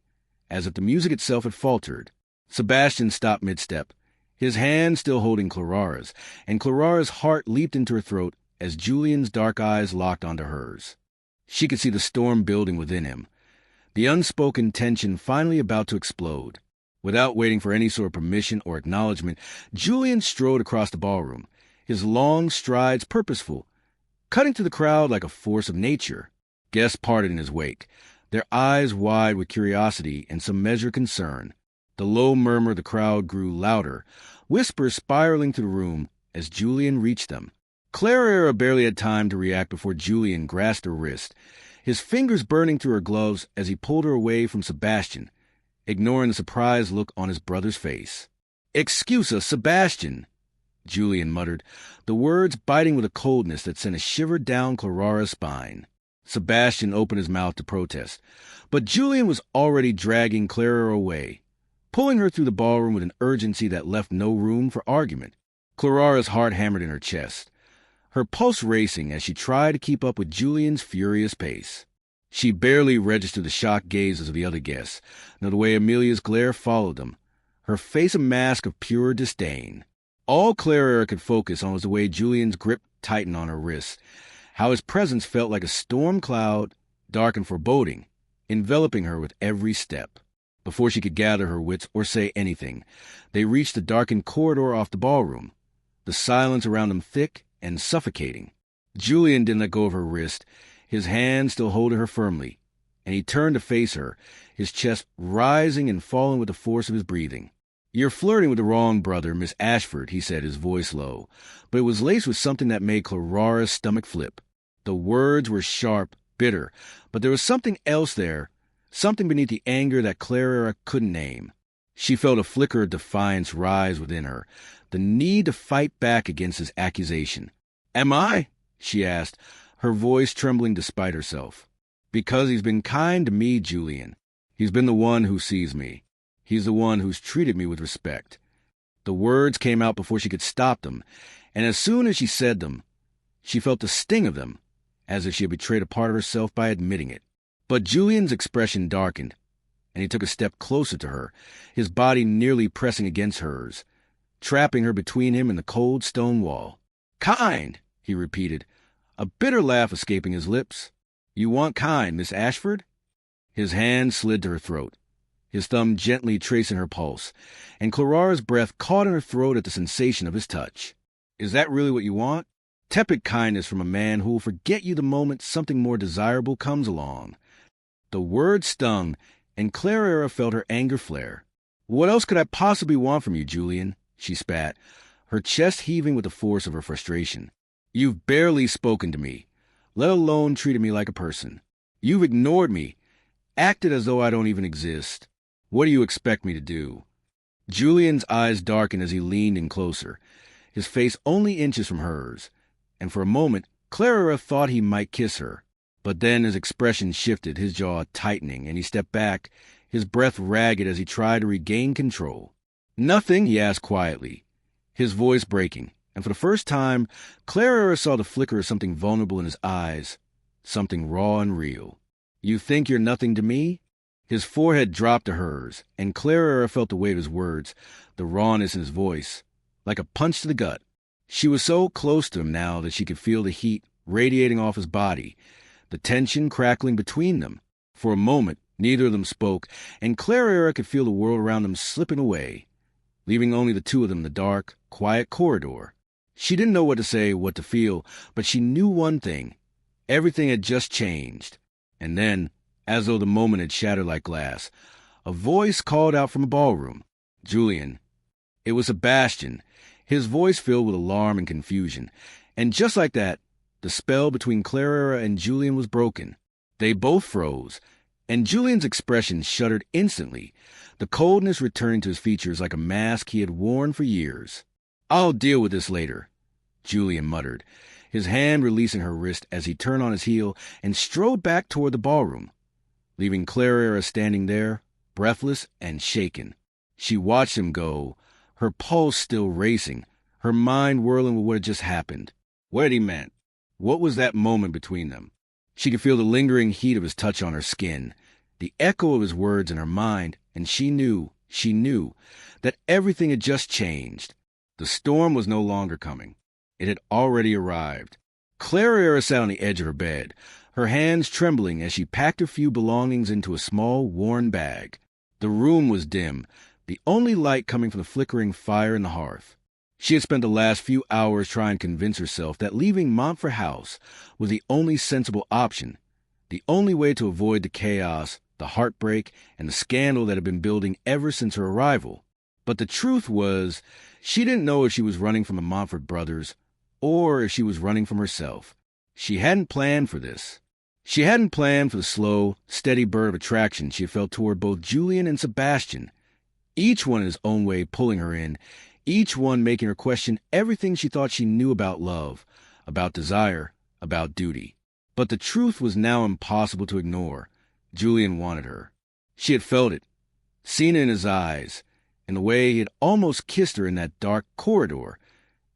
as if the music itself had faltered. Sebastian stopped mid-step, his hand still holding Claraara's, and Claraara's heart leaped into her throat as Julian's dark eyes locked onto hers. She could see the storm building within him, the unspoken tension finally about to explode. Without waiting for any sort of permission or acknowledgement, Julian strode across the ballroom, his long strides purposeful, cutting through the crowd like a force of nature. Guests parted in his wake, their eyes wide with curiosity and some measure of concern. The low murmur of the crowd grew louder, whispers spiraling through the room as Julian reached them. Claraara barely had time to react before Julian grasped her wrist, his fingers burning through her gloves as he pulled her away from Sebastian, ignoring the surprised look on his brother's face. "Excuse us, Sebastian," Julian muttered, the words biting with a coldness that sent a shiver down Claraara's spine. Sebastian opened his mouth to protest, but Julian was already dragging Claraara away, pulling her through the ballroom with an urgency that left no room for argument. Claraara's heart hammered in her chest, her pulse racing as she tried to keep up with Julian's furious pace. She barely registered the shocked gazes of the other guests, nor the way Amelia's glare followed them, her face a mask of pure disdain. All Claraara could focus on was the way Julian's grip tightened on her wrist, how his presence felt like a storm cloud, dark and foreboding, enveloping her with every step. Before she could gather her wits or say anything, they reached the darkened corridor off the ballroom, the silence around them thick and suffocating. Julian didn't let go of her wrist, his hand still holding her firmly, and he turned to face her, his chest rising and falling with the force of his breathing. "You're flirting with the wrong brother, Miss Ashford," he said, his voice low, but it was laced with something that made Claraara's stomach flip. The words were sharp, bitter, but there was something else there, something beneath the anger that Claraara couldn't name. She felt a flicker of defiance rise within her, the need to fight back against his accusation. "Am I?" she asked, her voice trembling despite herself. "Because he's been kind to me, Julian. He's been the one who sees me. He's the one who's treated me with respect." The words came out before she could stop them, and as soon as she said them, she felt the sting of them, as if she had betrayed a part of herself by admitting it. But Julian's expression darkened, and he took a step closer to her, his body nearly pressing against hers, trapping her between him and the cold stone wall. "Kind," he repeated, a bitter laugh escaping his lips. "You want kind, Miss Ashford?" His hand slid to her throat, his thumb gently tracing her pulse, and Claraara's breath caught in her throat at the sensation of his touch. "Is that really what you want? Tepid kindness from a man who will forget you the moment something more desirable comes along." The word stung, and Claraara felt her anger flare. "What else could I possibly want from you, Julian?" she spat, her chest heaving with the force of her frustration. "You've barely spoken to me, let alone treated me like a person. You've ignored me, acted as though I don't even exist. What do you expect me to do?" Julian's eyes darkened as he leaned in closer, his face only inches from hers, and for a moment Claraara thought he might kiss her. But then his expression shifted, his jaw tightening, and he stepped back, his breath ragged as he tried to regain control. "Nothing?" he asked quietly, his voice breaking, and for the first time, Claraara saw the flicker of something vulnerable in his eyes, something raw and real. "You think you're nothing to me?" His forehead dropped to hers, and Claraara felt the weight of his words, the rawness in his voice, like a punch to the gut. She was so close to him now that she could feel the heat radiating off his body, the tension crackling between them. For a moment, neither of them spoke, and Claraara could feel the world around them slipping away, leaving only the two of them in the dark, quiet corridor. She didn't know what to say, what to feel, but she knew one thing. Everything had just changed. And then, as though the moment had shattered like glass, a voice called out from a ballroom. "Julian." It was Sebastian, his voice filled with alarm and confusion. And just like that, the spell between Claraara and Julian was broken. They both froze, and Julian's expression shuddered instantly, the coldness returning to his features like a mask he had worn for years. "I'll deal with this later," Julian muttered, his hand releasing her wrist as he turned on his heel and strode back toward the ballroom, leaving Claraara standing there, breathless and shaken. She watched him go, her pulse still racing, her mind whirling with what had just happened. What had he meant? What was that moment between them? She could feel the lingering heat of his touch on her skin, the echo of his words in her mind, and she knew, that everything had just changed. The storm was no longer coming. It had already arrived. Claraara sat on the edge of her bed, her hands trembling as she packed her few belongings into a small, worn bag. The room was dim, the only light coming from the flickering fire in the hearth. She had spent the last few hours trying to convince herself that leaving Montford House was the only sensible option, the only way to avoid the chaos, the heartbreak, and the scandal that had been building ever since her arrival. But the truth was, she didn't know if she was running from the Montford brothers or if she was running from herself. She hadn't planned for this. She hadn't planned for the slow, steady burn of attraction she had felt toward both Julian and Sebastian, each one in his own way pulling her in, each one making her question everything she thought she knew about love, about desire, about duty. But the truth was now impossible to ignore. Julian wanted her. She had felt it, seen it in his eyes, in the way he had almost kissed her in that dark corridor,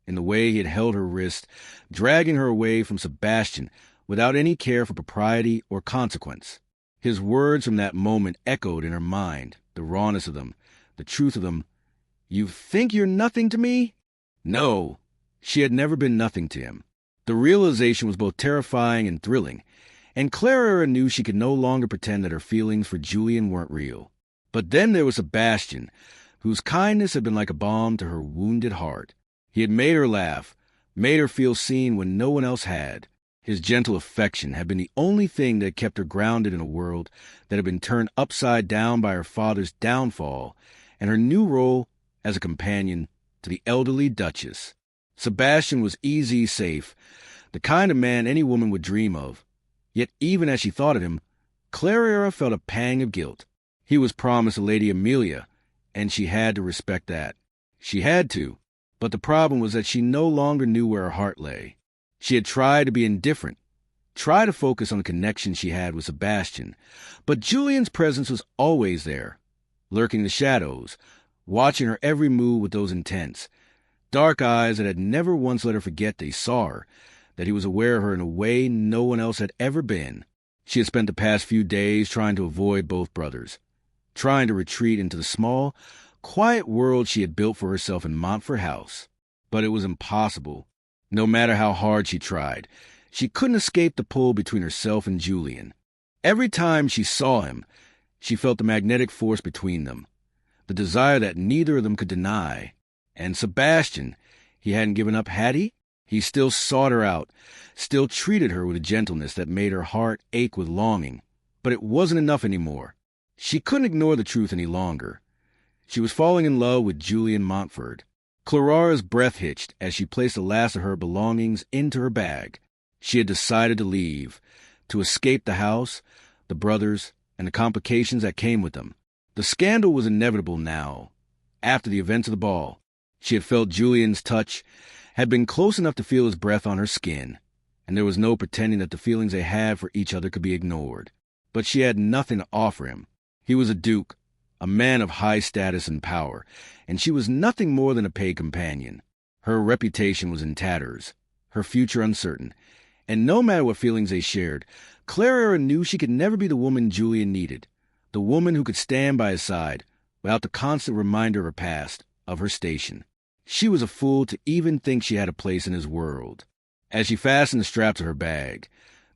in the way he had held her wrist, dragging her away from Sebastian without any care for propriety or consequence. His words from that moment echoed in her mind, the rawness of them, the truth of them. "You think you're nothing to me?" No, she had never been nothing to him. The realization was both terrifying and thrilling, and Claraara knew she could no longer pretend that her feelings for Julian weren't real. But then there was Sebastian, whose kindness had been like a balm to her wounded heart. He had made her laugh, made her feel seen when no one else had. His gentle affection had been the only thing that kept her grounded in a world that had been turned upside down by her father's downfall and her new role as a companion to the elderly Duchess. Sebastian was easy, safe, the kind of man any woman would dream of. Yet even as she thought of him, Claraara felt a pang of guilt. He was promised a Lady Amelia, and she had to respect that. She had to, but the problem was that she no longer knew where her heart lay. She had tried to be indifferent, tried to focus on the connection she had with Sebastian, but Julian's presence was always there, lurking in the shadows, watching her every move with those intense, dark eyes that had never once let her forget they saw her, that he was aware of her in a way no one else had ever been. She had spent the past few days trying to avoid both brothers, trying to retreat into the small, quiet world she had built for herself in Montford House. But it was impossible. No matter how hard she tried, she couldn't escape the pull between herself and Julian. Every time she saw him, she felt the magnetic force between them, the desire that neither of them could deny. And Sebastian, he hadn't given up, had he? He still sought her out, still treated her with a gentleness that made her heart ache with longing. But it wasn't enough anymore. She couldn't ignore the truth any longer. She was falling in love with Julian Montford. Claraara's breath hitched as she placed the last of her belongings into her bag. She had decided to leave, to escape the house, the brothers, and the complications that came with them. The scandal was inevitable now. After the events of the ball, she had felt Julian's touch, had been close enough to feel his breath on her skin, and there was no pretending that the feelings they had for each other could be ignored. But she had nothing to offer him. He was a duke, a man of high status and power, and she was nothing more than a paid companion. Her reputation was in tatters, her future uncertain, and no matter what feelings they shared, Claraara knew she could never be the woman Julian needed, the woman who could stand by his side without the constant reminder of her past, of her station. She was a fool to even think she had a place in his world. As she fastened the straps of her bag,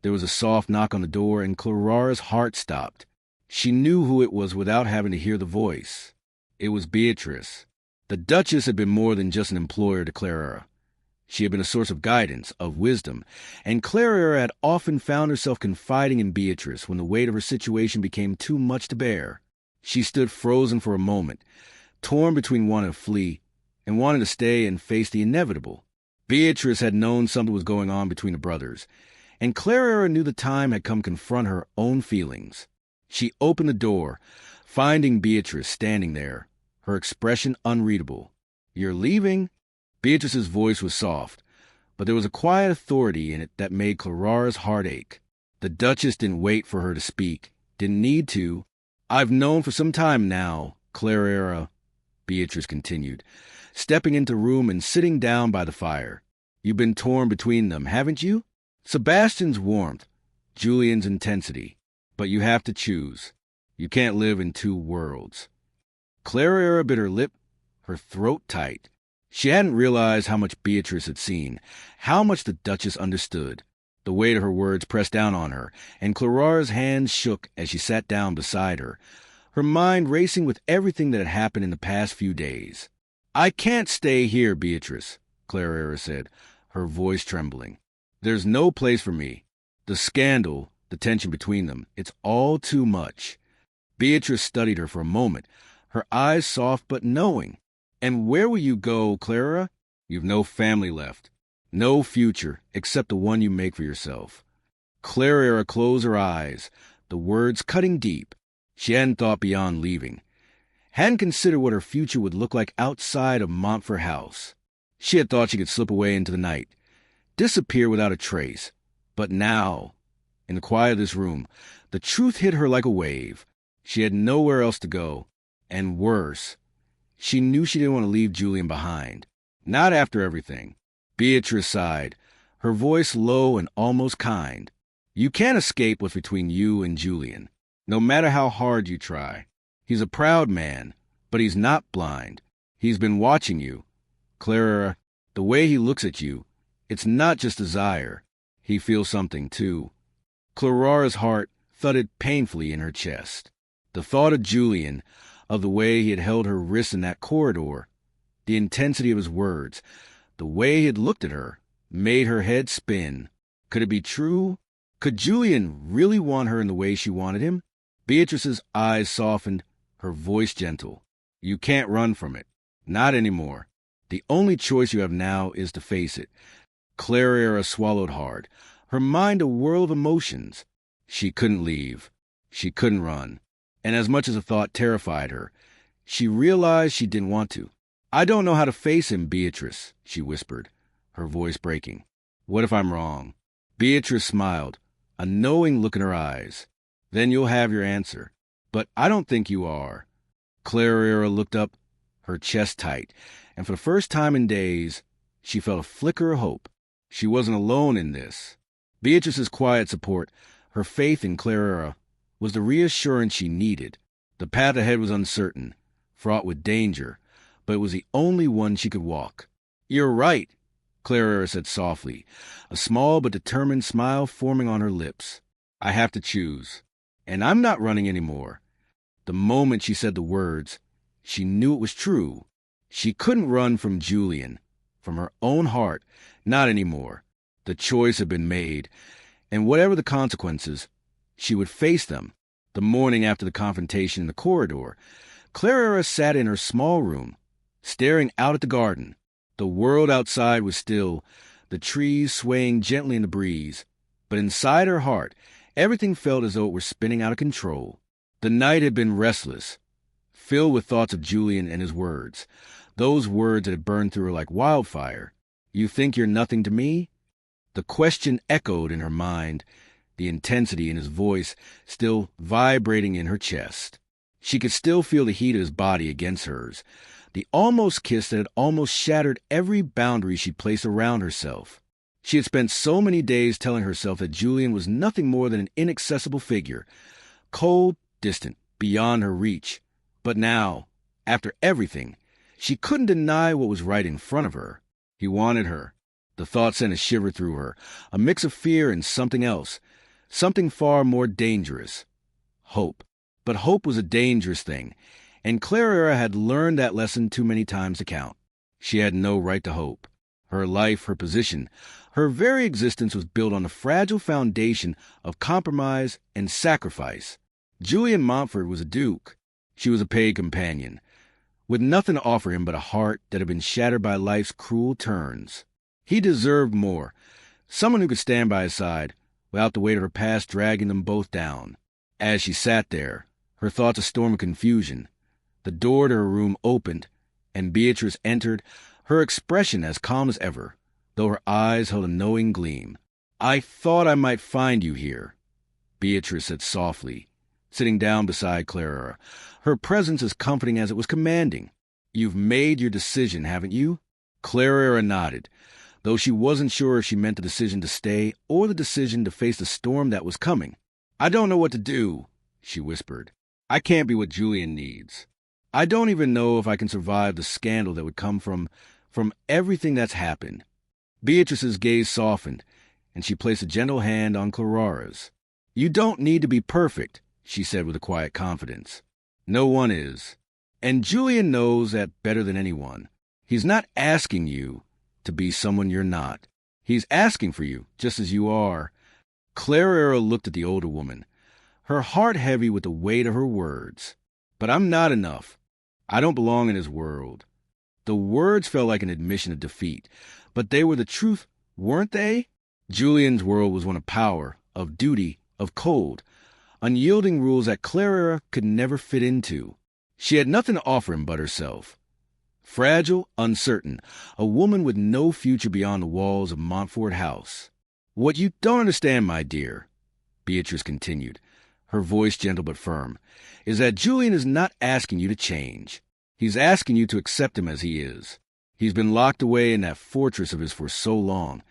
there was a soft knock on the door, and Claraara's heart stopped. She knew who it was without having to hear the voice. It was Beatrice. The Duchess had been more than just an employer to Claraara. She had been a source of guidance, of wisdom, and Claraara had often found herself confiding in Beatrice when the weight of her situation became too much to bear. She stood frozen for a moment, torn between wanting to flee and wanting to stay and face the inevitable. Beatrice had known something was going on between the brothers, and Claraara knew the time had come to confront her own feelings. She opened the door, finding Beatrice standing there, her expression unreadable. "You're leaving?" Beatrice's voice was soft, but there was a quiet authority in it that made Claraara's heart ache. The Duchess didn't wait for her to speak, didn't need to. "I've known for some time now, Claraara," Beatrice continued, stepping into the room and sitting down by the fire. "You've been torn between them, haven't you? Sebastian's warmth, Julian's intensity. But you have to choose. You can't live in two worlds." Claraara bit her lip, her throat tight. She hadn't realized how much Beatrice had seen, how much the Duchess understood. The weight of her words pressed down on her, and Claraara's hands shook as she sat down beside her, her mind racing with everything that had happened in the past few days. "I can't stay here, Beatrice," Claraara said, her voice trembling. "There's no place for me. The scandal, the tension between them, it's all too much." Beatrice studied her for a moment, her eyes soft but knowing. "And where will you go, Claraara? You've no family left, no future except the one you make for yourself." Claraara closed her eyes, the words cutting deep. She hadn't thought beyond leaving, hadn't considered what her future would look like outside of Montford House. She had thought she could slip away into the night, disappear without a trace. But now, in the quiet of this room, the truth hit her like a wave. She had nowhere else to go, and worse, she knew she didn't want to leave Julian behind. Not after everything. Beatrice sighed, her voice low and almost kind. "You can't escape what's between you and Julian, no matter how hard you try. He's a proud man, but he's not blind. He's been watching you. Claraara, the way he looks at you, it's not just desire. He feels something, too." Claraara's heart thudded painfully in her chest. The thought of Julian, of the way he had held her wrists in that corridor, the intensity of his words, the way he had looked at her, made her head spin. Could it be true? Could Julian really want her in the way she wanted him? Beatrice's eyes softened, her voice gentle. You can't run from it. Not anymore. The only choice you have now is to face it. Claraara swallowed hard, her mind a whirl of emotions. She couldn't leave. She couldn't run. And as much as the thought terrified her, she realized she didn't want to. I don't know how to face him, Beatrice, she whispered, her voice breaking. What if I'm wrong? Beatrice smiled, a knowing look in her eyes. Then you'll have your answer. But I don't think you are. Claraara looked up, her chest tight, and for the first time in days, she felt a flicker of hope. She wasn't alone in this. Beatrice's quiet support, her faith in Claraara, was the reassurance she needed. The path ahead was uncertain, fraught with danger, but it was the only one she could walk. You're right, Claraara said softly, a small but determined smile forming on her lips. I have to choose, and I'm not running anymore. The moment she said the words, she knew it was true. She couldn't run from Julian, from her own heart, not anymore. The choice had been made, and whatever the consequences, she would face them. The morning after the confrontation in the corridor, Claraara sat in her small room, staring out at the garden. The world outside was still, the trees swaying gently in the breeze, but inside her heart, everything felt as though it were spinning out of control. The night had been restless, filled with thoughts of Julian and his words, those words that had burned through her like wildfire. You think you're nothing to me? The question echoed in her mind, the intensity in his voice still vibrating in her chest. She could still feel the heat of his body against hers, the almost kiss that had almost shattered every boundary she'd placed around herself. She had spent so many days telling herself that Julian was nothing more than an inaccessible figure, cold, distant, beyond her reach. But now, after everything, she couldn't deny what was right in front of her. He wanted her. The thought sent a shiver through her, a mix of fear and something else, something far more dangerous. Hope. But hope was a dangerous thing, and Claraara had learned that lesson too many times to count. She had no right to hope. Her life, her position, her very existence was built on the fragile foundation of compromise and sacrifice. Julian Montford was a duke. She was a paid companion, with nothing to offer him but a heart that had been shattered by life's cruel turns. He deserved more, someone who could stand by his side, without the weight of her past dragging them both down. As she sat there, her thoughts a storm of confusion, the door to her room opened, and Beatrice entered, her expression as calm as ever, though her eyes held a knowing gleam. I thought I might find you here, Beatrice said softly, sitting down beside Claraara, her presence as comforting as it was commanding. You've made your decision, haven't you? Claraara nodded, though she wasn't sure if she meant the decision to stay or the decision to face the storm that was coming. I don't know what to do, she whispered. I can't be what Julian needs. I don't even know if I can survive the scandal that would come from everything that's happened. Beatrice's gaze softened, and she placed a gentle hand on Claraara's. You don't need to be perfect, she said with a quiet confidence. No one is. And Julian knows that better than anyone. He's not asking you to be someone you're not. He's asking for you, just as you are. Claraara looked at the older woman, her heart heavy with the weight of her words. But I'm not enough. I don't belong in his world. The words felt like an admission of defeat, but they were the truth, weren't they? Julian's world was one of power, of duty, of cold, unyielding rules that Claraara could never fit into. She had nothing to offer him but herself. Fragile, uncertain, a woman with no future beyond the walls of Montford House. What you don't understand, my dear, Beatrice continued, her voice gentle but firm, is that Julian is not asking you to change. He's asking you to accept him as he is. He's been locked away in that fortress of his for so long,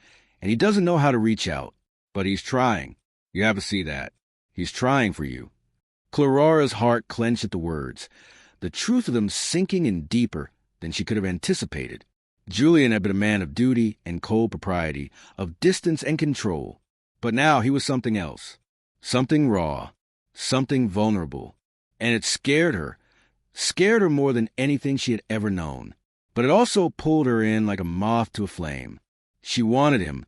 and he doesn't know how to reach out. But he's trying. You have to see that. He's trying for you. Claraara's heart clenched at the words, the truth of them sinking in deeper than she could have anticipated. Julian had been a man of duty and cold propriety, of distance and control. But now he was something else. Something raw. Something vulnerable. And it scared her more than anything she had ever known. But it also pulled her in like a moth to a flame. She wanted him,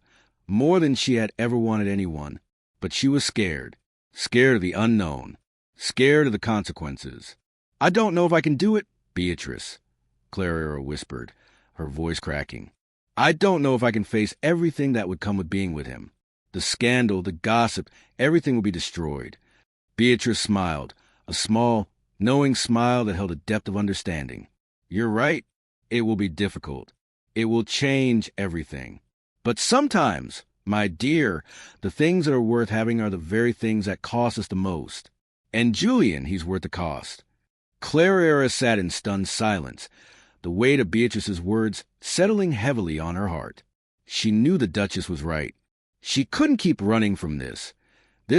more than she had ever wanted anyone. But she was scared. Scared of the unknown. Scared of the consequences. "I don't know if I can do it, Beatrice," Claraara whispered, her voice cracking. "I don't know if I can face everything that would come with being with him. The scandal, the gossip, everything will be destroyed." Beatrice smiled, a small, knowing smile that held a depth of understanding. "You're right. It will be difficult. It will change everything. But sometimes, my dear, the things that are worth having are the very things that cost us the most. And Julian, he's worth the cost." Claraara sat in stunned silence, the weight of Beatrice's words settling heavily on her heart. She knew the Duchess was right. She couldn't keep running from this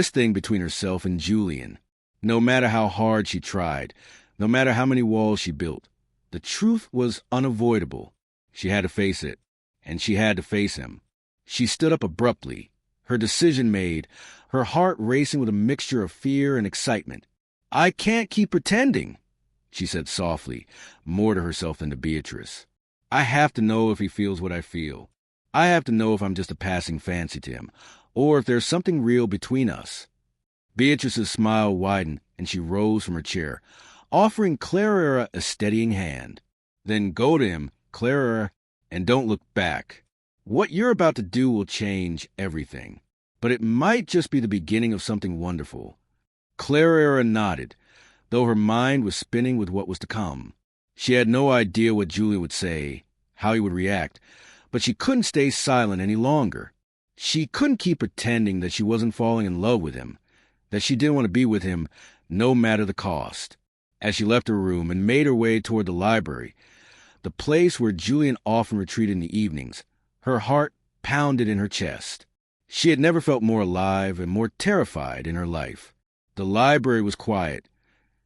thing between herself and Julian. No matter how hard she tried, no matter how many walls she built, the truth was unavoidable. She had to face it, and she had to face him. She stood up abruptly, her decision made, her heart racing with a mixture of fear and excitement. "I can't keep pretending," she said softly, more to herself than to Beatrice. "I have to know if he feels what I feel. I have to know if I'm just a passing fancy to him, or if there's something real between us." Beatrice's smile widened, and she rose from her chair, offering Claraara a steadying hand. "Then go to him, Claraara, and don't look back. What you're about to do will change everything. But it might just be the beginning of something wonderful." Claraara nodded, though her mind was spinning with what was to come. She had no idea what Julian would say, how he would react, but she couldn't stay silent any longer. She couldn't keep pretending that she wasn't falling in love with him, that she didn't want to be with him no matter the cost. As she left her room and made her way toward the library, the place where Julian often retreated in the evenings, her heart pounded in her chest. She had never felt more alive and more terrified in her life. The library was quiet,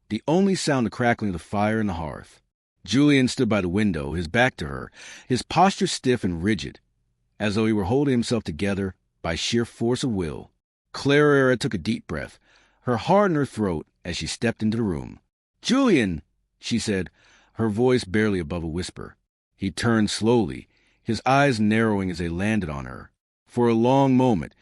the only sound the crackling of the fire in the hearth. Julian stood by the window, his back to her, his posture stiff and rigid, as though he were holding himself together by sheer force of will. Claraara took a deep breath, her heart in her throat as she stepped into the room. "Julian," she said, her voice barely above a whisper. He turned slowly, his eyes narrowing as they landed on her. For a long moment,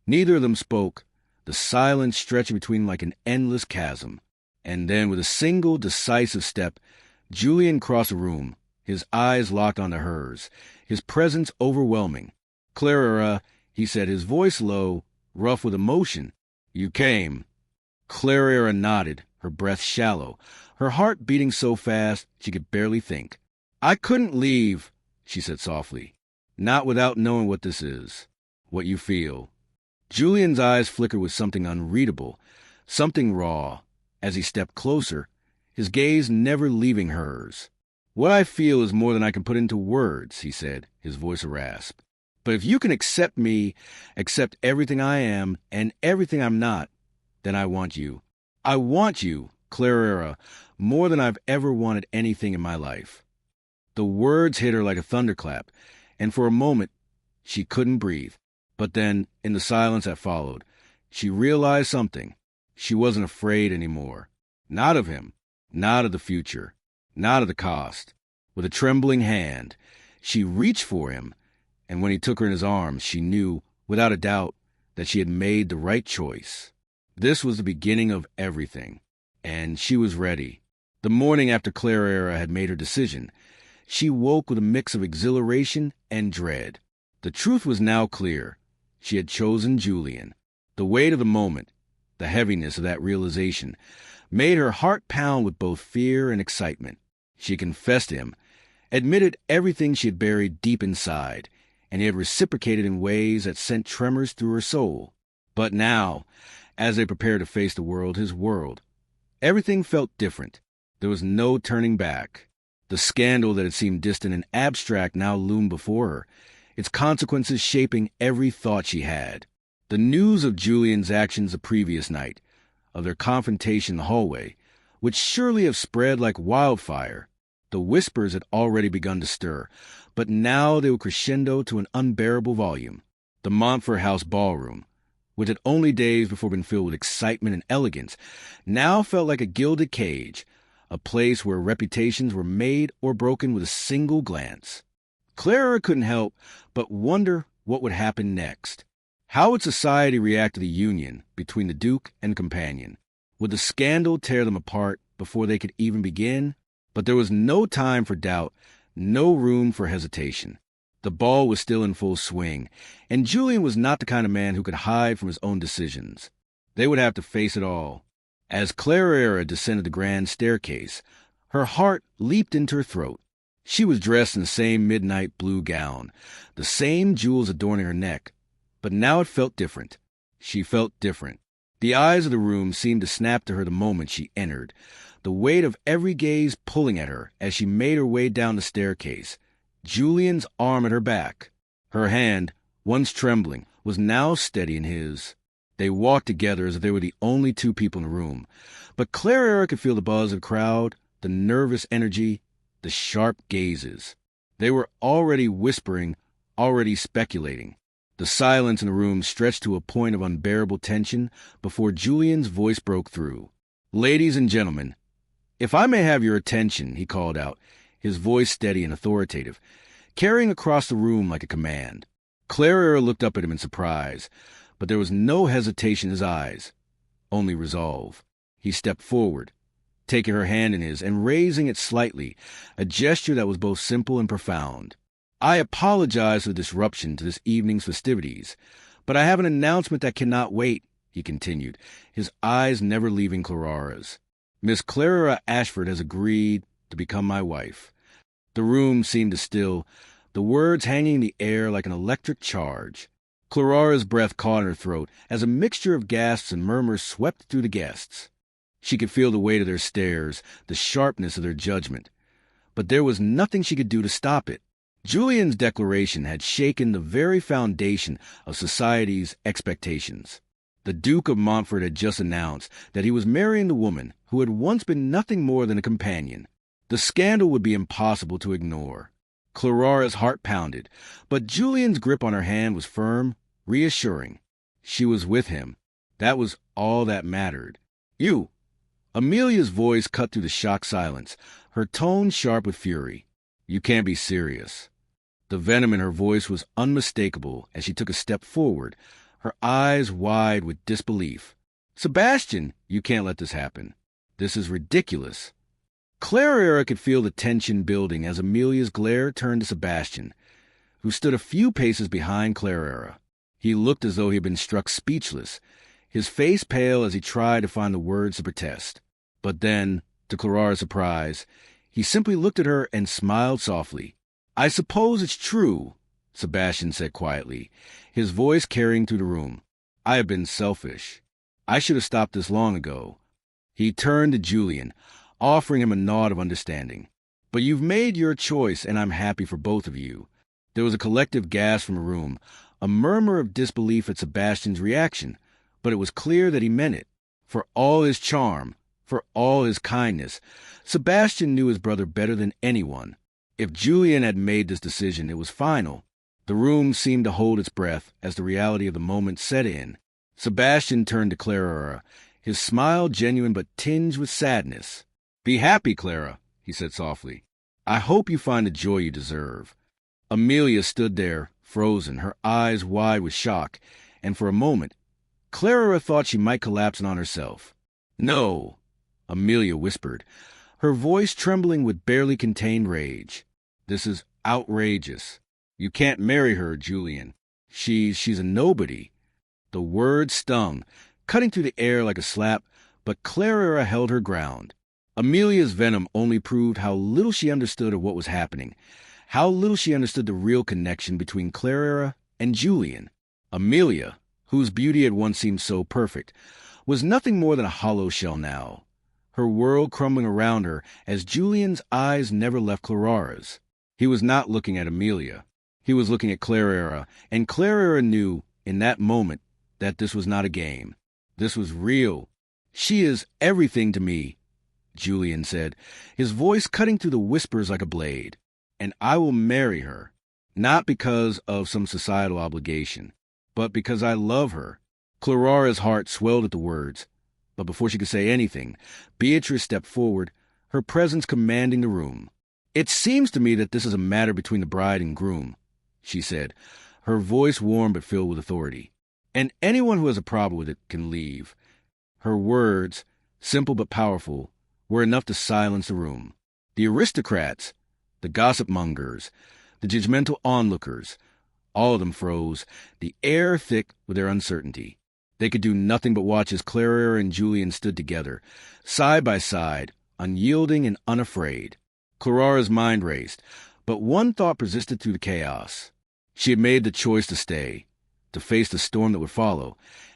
neither of them spoke, the silence stretching between them like an endless chasm. And then, with a single, decisive step, Julian crossed the room, his eyes locked onto hers, his presence overwhelming. "Claraara," he said, his voice low, rough with emotion. "You came." Claraara nodded, her breath shallow, her heart beating so fast she could barely think. "I couldn't leave," she said softly, "not without knowing what this is, what you feel." Julian's eyes flickered with something unreadable, something raw, as he stepped closer, his gaze never leaving hers. "What I feel is more than I can put into words," he said, his voice a rasp. "But if you can accept me, accept everything I am and everything I'm not, then I want you. I want you, Claraara, more than I've ever wanted anything in my life." The words hit her like a thunderclap, and for a moment she couldn't breathe. But then, in the silence that followed, she realized something. She wasn't afraid anymore. Not of him, not of the future, not of the cost. With a trembling hand, she reached for him, and when he took her in his arms, she knew, without a doubt, that she had made the right choice. This was the beginning of everything, and she was ready. The morning after Claraara had made her decision, she woke with a mix of exhilaration and dread. The truth was now clear. She had chosen Julian. The weight of the moment, the heaviness of that realization, made her heart pound with both fear and excitement. She confessed to him, admitted everything she had buried deep inside, and he had reciprocated in ways that sent tremors through her soul. But now, as they prepared to face the world, his world, everything felt different. There was no turning back. The scandal that had seemed distant and abstract now loomed before her, its consequences shaping every thought she had. The news of Julian's actions the previous night, of their confrontation in the hallway, would surely have spread like wildfire. The whispers had already begun to stir, but now they would crescendo to an unbearable volume. The Montford House ballroom, which had only days before been filled with excitement and elegance, now felt like a gilded cage, a place where reputations were made or broken with a single glance. Clara couldn't help but wonder what would happen next. How would society react to the union between the Duke and companion? Would the scandal tear them apart before they could even begin? But there was no time for doubt, no room for hesitation. The ball was still in full swing, and Julian was not the kind of man who could hide from his own decisions. They would have to face it all. As Claraara descended the grand staircase, her heart leaped into her throat. She was dressed in the same midnight blue gown, the same jewels adorning her neck, but now it felt different. She felt different. The eyes of the room seemed to snap to her the moment she entered, the weight of every gaze pulling at her as she made her way down the staircase. Julian's arm at her back. Her hand, once trembling, was now steady in his. They walked together as if they were the only two people in the room. But Claraara could feel the buzz of the crowd, the nervous energy, the sharp gazes. They were already whispering, already speculating. The silence in the room stretched to a point of unbearable tension before Julian's voice broke through. "Ladies and gentlemen, if I may have your attention," he called out, his voice steady and authoritative, carrying across the room like a command. Claraara looked up at him in surprise, but there was no hesitation in his eyes, only resolve. He stepped forward, taking her hand in his and raising it slightly, a gesture that was both simple and profound. "I apologize for the disruption to this evening's festivities, but I have an announcement that cannot wait," he continued, his eyes never leaving Claraara's. "Miss Claraara Ashford has agreed to become my wife." The room seemed to still, the words hanging in the air like an electric charge. Claraara's breath caught in her throat as a mixture of gasps and murmurs swept through the guests. She could feel the weight of their stares, the sharpness of their judgment. But there was nothing she could do to stop it. Julian's declaration had shaken the very foundation of society's expectations. The Duke of Montford had just announced that he was marrying the woman who had once been nothing more than a companion. The scandal would be impossible to ignore. Claraara's heart pounded, but Julian's grip on her hand was firm, reassuring. She was with him. That was all that mattered. "You!" Amelia's voice cut through the shocked silence, her tone sharp with fury. "You can't be serious." The venom in her voice was unmistakable as she took a step forward, her eyes wide with disbelief. "Sebastian, you can't let this happen. This is ridiculous." Claraara could feel the tension building as Amelia's glare turned to Sebastian, who stood a few paces behind Claraara. He looked as though he had been struck speechless, his face pale as he tried to find the words to protest. But then, to Claraara's surprise, he simply looked at her and smiled softly. "I suppose it's true," Sebastian said quietly, his voice carrying through the room. "I have been selfish. I should have stopped this long ago." He turned to Julian, offering him a nod of understanding. "But you've made your choice, and I'm happy for both of you." There was a collective gasp from the room, a murmur of disbelief at Sebastian's reaction, but it was clear that he meant it. For all his charm, for all his kindness, Sebastian knew his brother better than anyone. If Julian had made this decision, it was final. The room seemed to hold its breath as the reality of the moment set in. Sebastian turned to Claraara, his smile genuine but tinged with sadness. "Be happy, Clara," he said softly. "I hope you find the joy you deserve." Amelia stood there, frozen, her eyes wide with shock, and for a moment, Claraara thought she might collapse in on herself. "No," Amelia whispered, her voice trembling with barely contained rage. "This is outrageous. You can't marry her, Julian. She's a nobody." The words stung, cutting through the air like a slap, but Claraara held her ground. Amelia's venom only proved how little she understood of what was happening, how little she understood the real connection between Claraara and Julian. Amelia, whose beauty had once seemed so perfect, was nothing more than a hollow shell now, her world crumbling around her as Julian's eyes never left Claraara's. He was not looking at Amelia. He was looking at Claraara, and Claraara knew, in that moment, that this was not a game. This was real. "She is everything to me," Julian said, his voice cutting through the whispers like a blade. "And I will marry her, not because of some societal obligation, but because I love her." Claraara's heart swelled at the words, but before she could say anything, Beatrice stepped forward, her presence commanding the room. "It seems to me that this is a matter between the bride and groom," she said, her voice warm but filled with authority. "And anyone who has a problem with it can leave." Her words, simple but powerful, were enough to silence the room. The aristocrats, the gossip mongers, the judgmental onlookers, all of them froze, the air thick with their uncertainty. They could do nothing but watch as Claraara and Julian stood together, side by side, unyielding and unafraid. Claraara's mind raced, but one thought persisted through the chaos. She had made the choice to stay, to face the storm that would follow,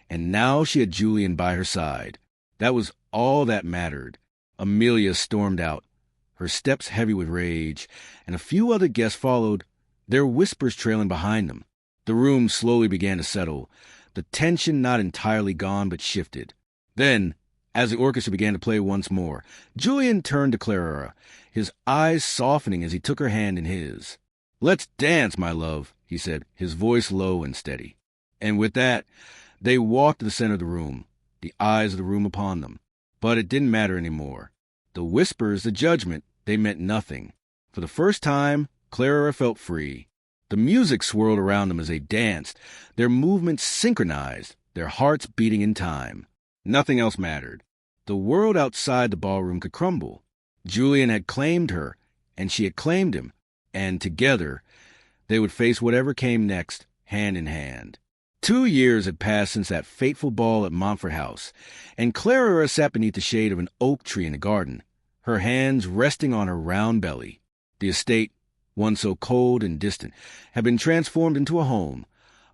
and now she had Julian by her side. That was all that mattered. Amelia stormed out, her steps heavy with rage, and a few other guests followed, their whispers trailing behind them. The room slowly began to settle, the tension not entirely gone but shifted. Then, as the orchestra began to play once more, Julian turned to Claraara, his eyes softening as he took her hand in his. "Let's dance, my love," he said, his voice low and steady. And with that, they walked to the center of the room, the eyes of the room upon them. But it didn't matter anymore. The whispers, the judgment, they meant nothing. For the first time, Claraara felt free. The music swirled around them as they danced, their movements synchronized, their hearts beating in time. Nothing else mattered. The world outside the ballroom could crumble. Julian had claimed her, and she had claimed him, and together they would face whatever came next, hand in hand. 2 years had passed since that fateful ball at Montford House, and Claraara sat beneath the shade of an oak tree in the garden, her hands resting on her round belly. The estate, once so cold and distant, had been transformed into a home,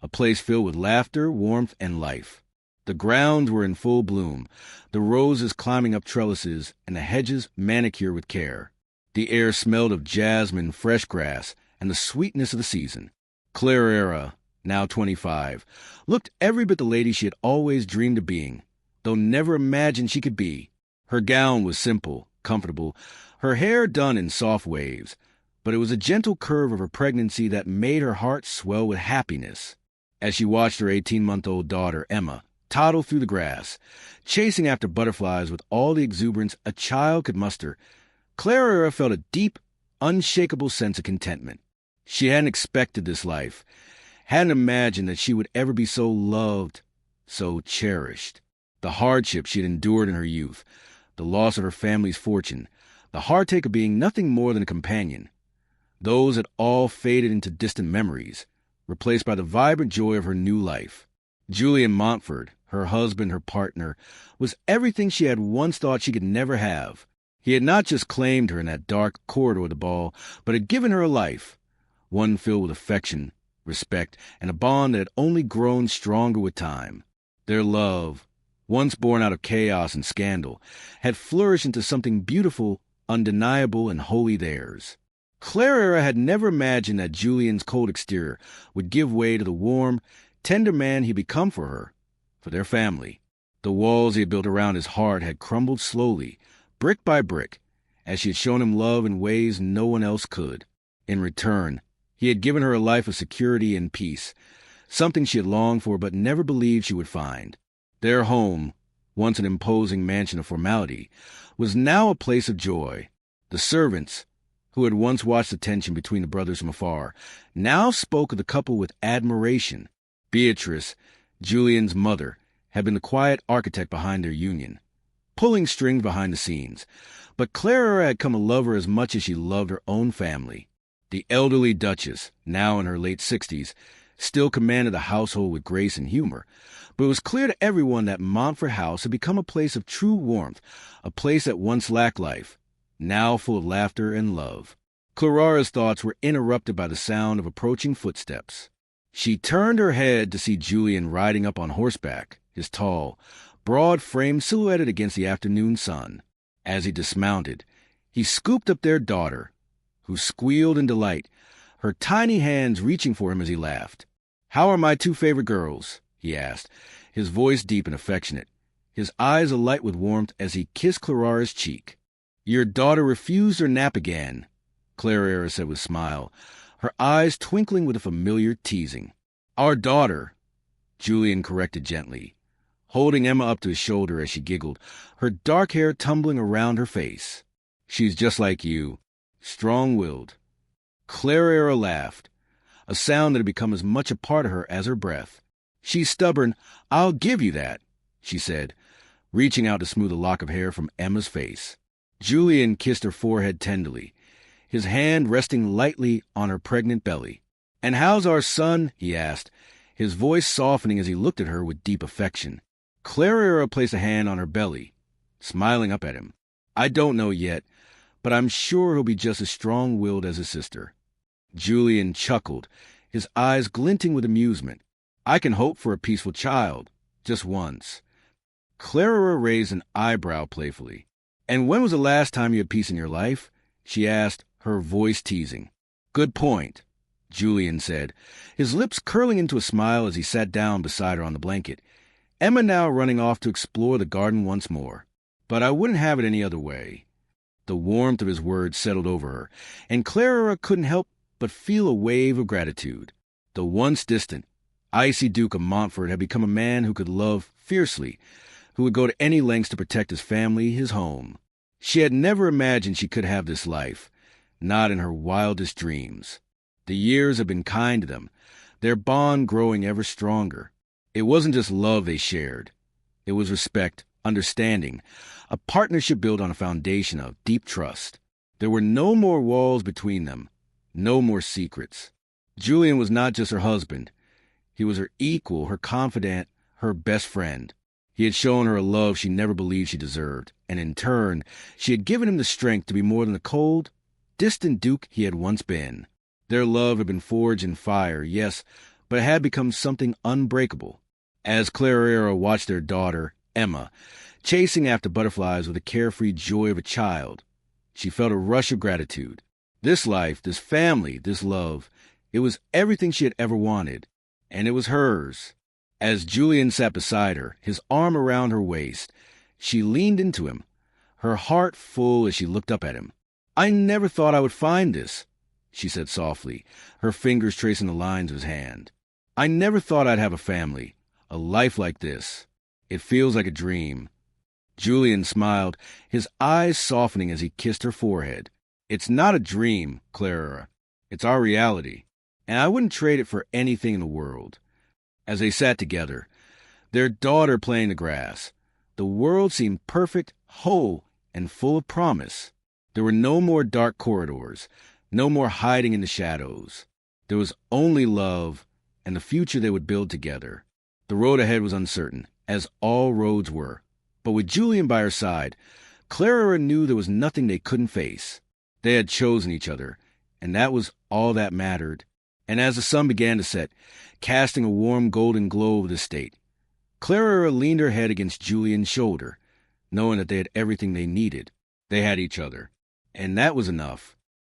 a place filled with laughter, warmth, and life. The grounds were in full bloom, the roses climbing up trellises, and the hedges manicured with care. The air smelled of jasmine, fresh grass, and the sweetness of the season. Claraara, now 25, looked every bit the lady she had always dreamed of being, though never imagined she could be. Her gown was simple, comfortable, her hair done in soft waves, but it was a gentle curve of her pregnancy that made her heart swell with happiness. As she watched her 18-month-old daughter, Emma, toddle through the grass, chasing after butterflies with all the exuberance a child could muster, Claraara felt a deep, unshakable sense of contentment. She hadn't expected this life, hadn't imagined that she would ever be so loved, so cherished. The hardship she had endured in her youth, the loss of her family's fortune, the heartache of being nothing more than a companion, those had all faded into distant memories, replaced by the vibrant joy of her new life. Julian Montford, her husband, her partner, was everything she had once thought she could never have. He had not just claimed her in that dark corridor of the ball, but had given her a life, one filled with affection, respect, and a bond that had only grown stronger with time. Their love, once born out of chaos and scandal, had flourished into something beautiful, undeniable, and wholly theirs. Claraara had never imagined that Julian's cold exterior would give way to the warm, tender man he had become for her, for their family. The walls he had built around his heart had crumbled slowly, brick by brick, as she had shown him love in ways no one else could. In return, he had given her a life of security and peace, something she had longed for but never believed she would find. Their home, once an imposing mansion of formality, was now a place of joy. The servants, who had once watched the tension between the brothers from afar, now spoke of the couple with admiration. Beatrice, Julian's mother, had been the quiet architect behind their union, pulling strings behind the scenes, but Claraara had come to love her as much as she loved her own family. The elderly Duchess, now in her late 60s, still commanded the household with grace and humor, but it was clear to everyone that Montford House had become a place of true warmth, a place that once lacked life, now full of laughter and love. Claraara's thoughts were interrupted by the sound of approaching footsteps. She turned her head to see Julian riding up on horseback, his tall, broad frame silhouetted against the afternoon sun. As he dismounted, he scooped up their daughter, who squealed in delight, her tiny hands reaching for him as he laughed. "How are my 2 favorite girls?" he asked, his voice deep and affectionate, his eyes alight with warmth as he kissed Claraara's cheek. "Your daughter refused her nap again," Claraara said with a smile, her eyes twinkling with a familiar teasing. "Our daughter," Julian corrected gently, holding Emma up to his shoulder as she giggled, her dark hair tumbling around her face. "She's just like you, strong-willed." Claraara laughed. a sound that had become as much a part of her as her breath. "She's stubborn. I'll give you that," she said, reaching out to smooth a lock of hair from Emma's face. Julian kissed her forehead tenderly, his hand resting lightly on her pregnant belly. "And how's our son?" he asked, his voice softening as he looked at her with deep affection. Claraara placed a hand on her belly, smiling up at him. "I don't know yet, but I'm sure he'll be just as strong-willed as his sister." Julian chuckled, his eyes glinting with amusement. "I can hope for a peaceful child, just once." Claraara raised an eyebrow playfully. "And when was the last time you had peace in your life?" she asked, her voice teasing. "Good point," Julian said, his lips curling into a smile as he sat down beside her on the blanket. Emma now running off to explore the garden once more. "But I wouldn't have it any other way." The warmth of his words settled over her, and Claraara couldn't help but feel a wave of gratitude. The once distant, icy Duke of Montford had become a man who could love fiercely, who would go to any lengths to protect his family, his home. She had never imagined she could have this life, not in her wildest dreams. The years had been kind to them, their bond growing ever stronger. It wasn't just love they shared. It was respect, understanding, a partnership built on a foundation of deep trust. There were no more walls between them, no more secrets. Julian was not just her husband. He was her equal, her confidant, her best friend. He had shown her a love she never believed she deserved, and in turn, she had given him the strength to be more than the cold, distant Duke he had once been. Their love had been forged in fire, yes, but it had become something unbreakable. As Claraara watched their daughter, Emma, chasing after butterflies with the carefree joy of a child, she felt a rush of gratitude. This life, this family, this love, it was everything she had ever wanted, and it was hers. As Julian sat beside her, his arm around her waist, she leaned into him, her heart full as she looked up at him. "I never thought I would find this," she said softly, her fingers tracing the lines of his hand. "I never thought I'd have a family, a life like this. It feels like a dream." Julian smiled, his eyes softening as he kissed her forehead. "It's not a dream, Claraara. It's our reality, and I wouldn't trade it for anything in the world." As they sat together, their daughter playing the grass, the world seemed perfect, whole, and full of promise. There were no more dark corridors, no more hiding in the shadows. There was only love and the future they would build together. The road ahead was uncertain, as all roads were. But with Julian by her side, Claraara knew there was nothing they couldn't face. They had chosen each other, and that was all that mattered. And as the sun began to set, casting a warm golden glow over the estate, Claraara leaned her head against Julian's shoulder, knowing that they had everything they needed. They had each other, and that was enough.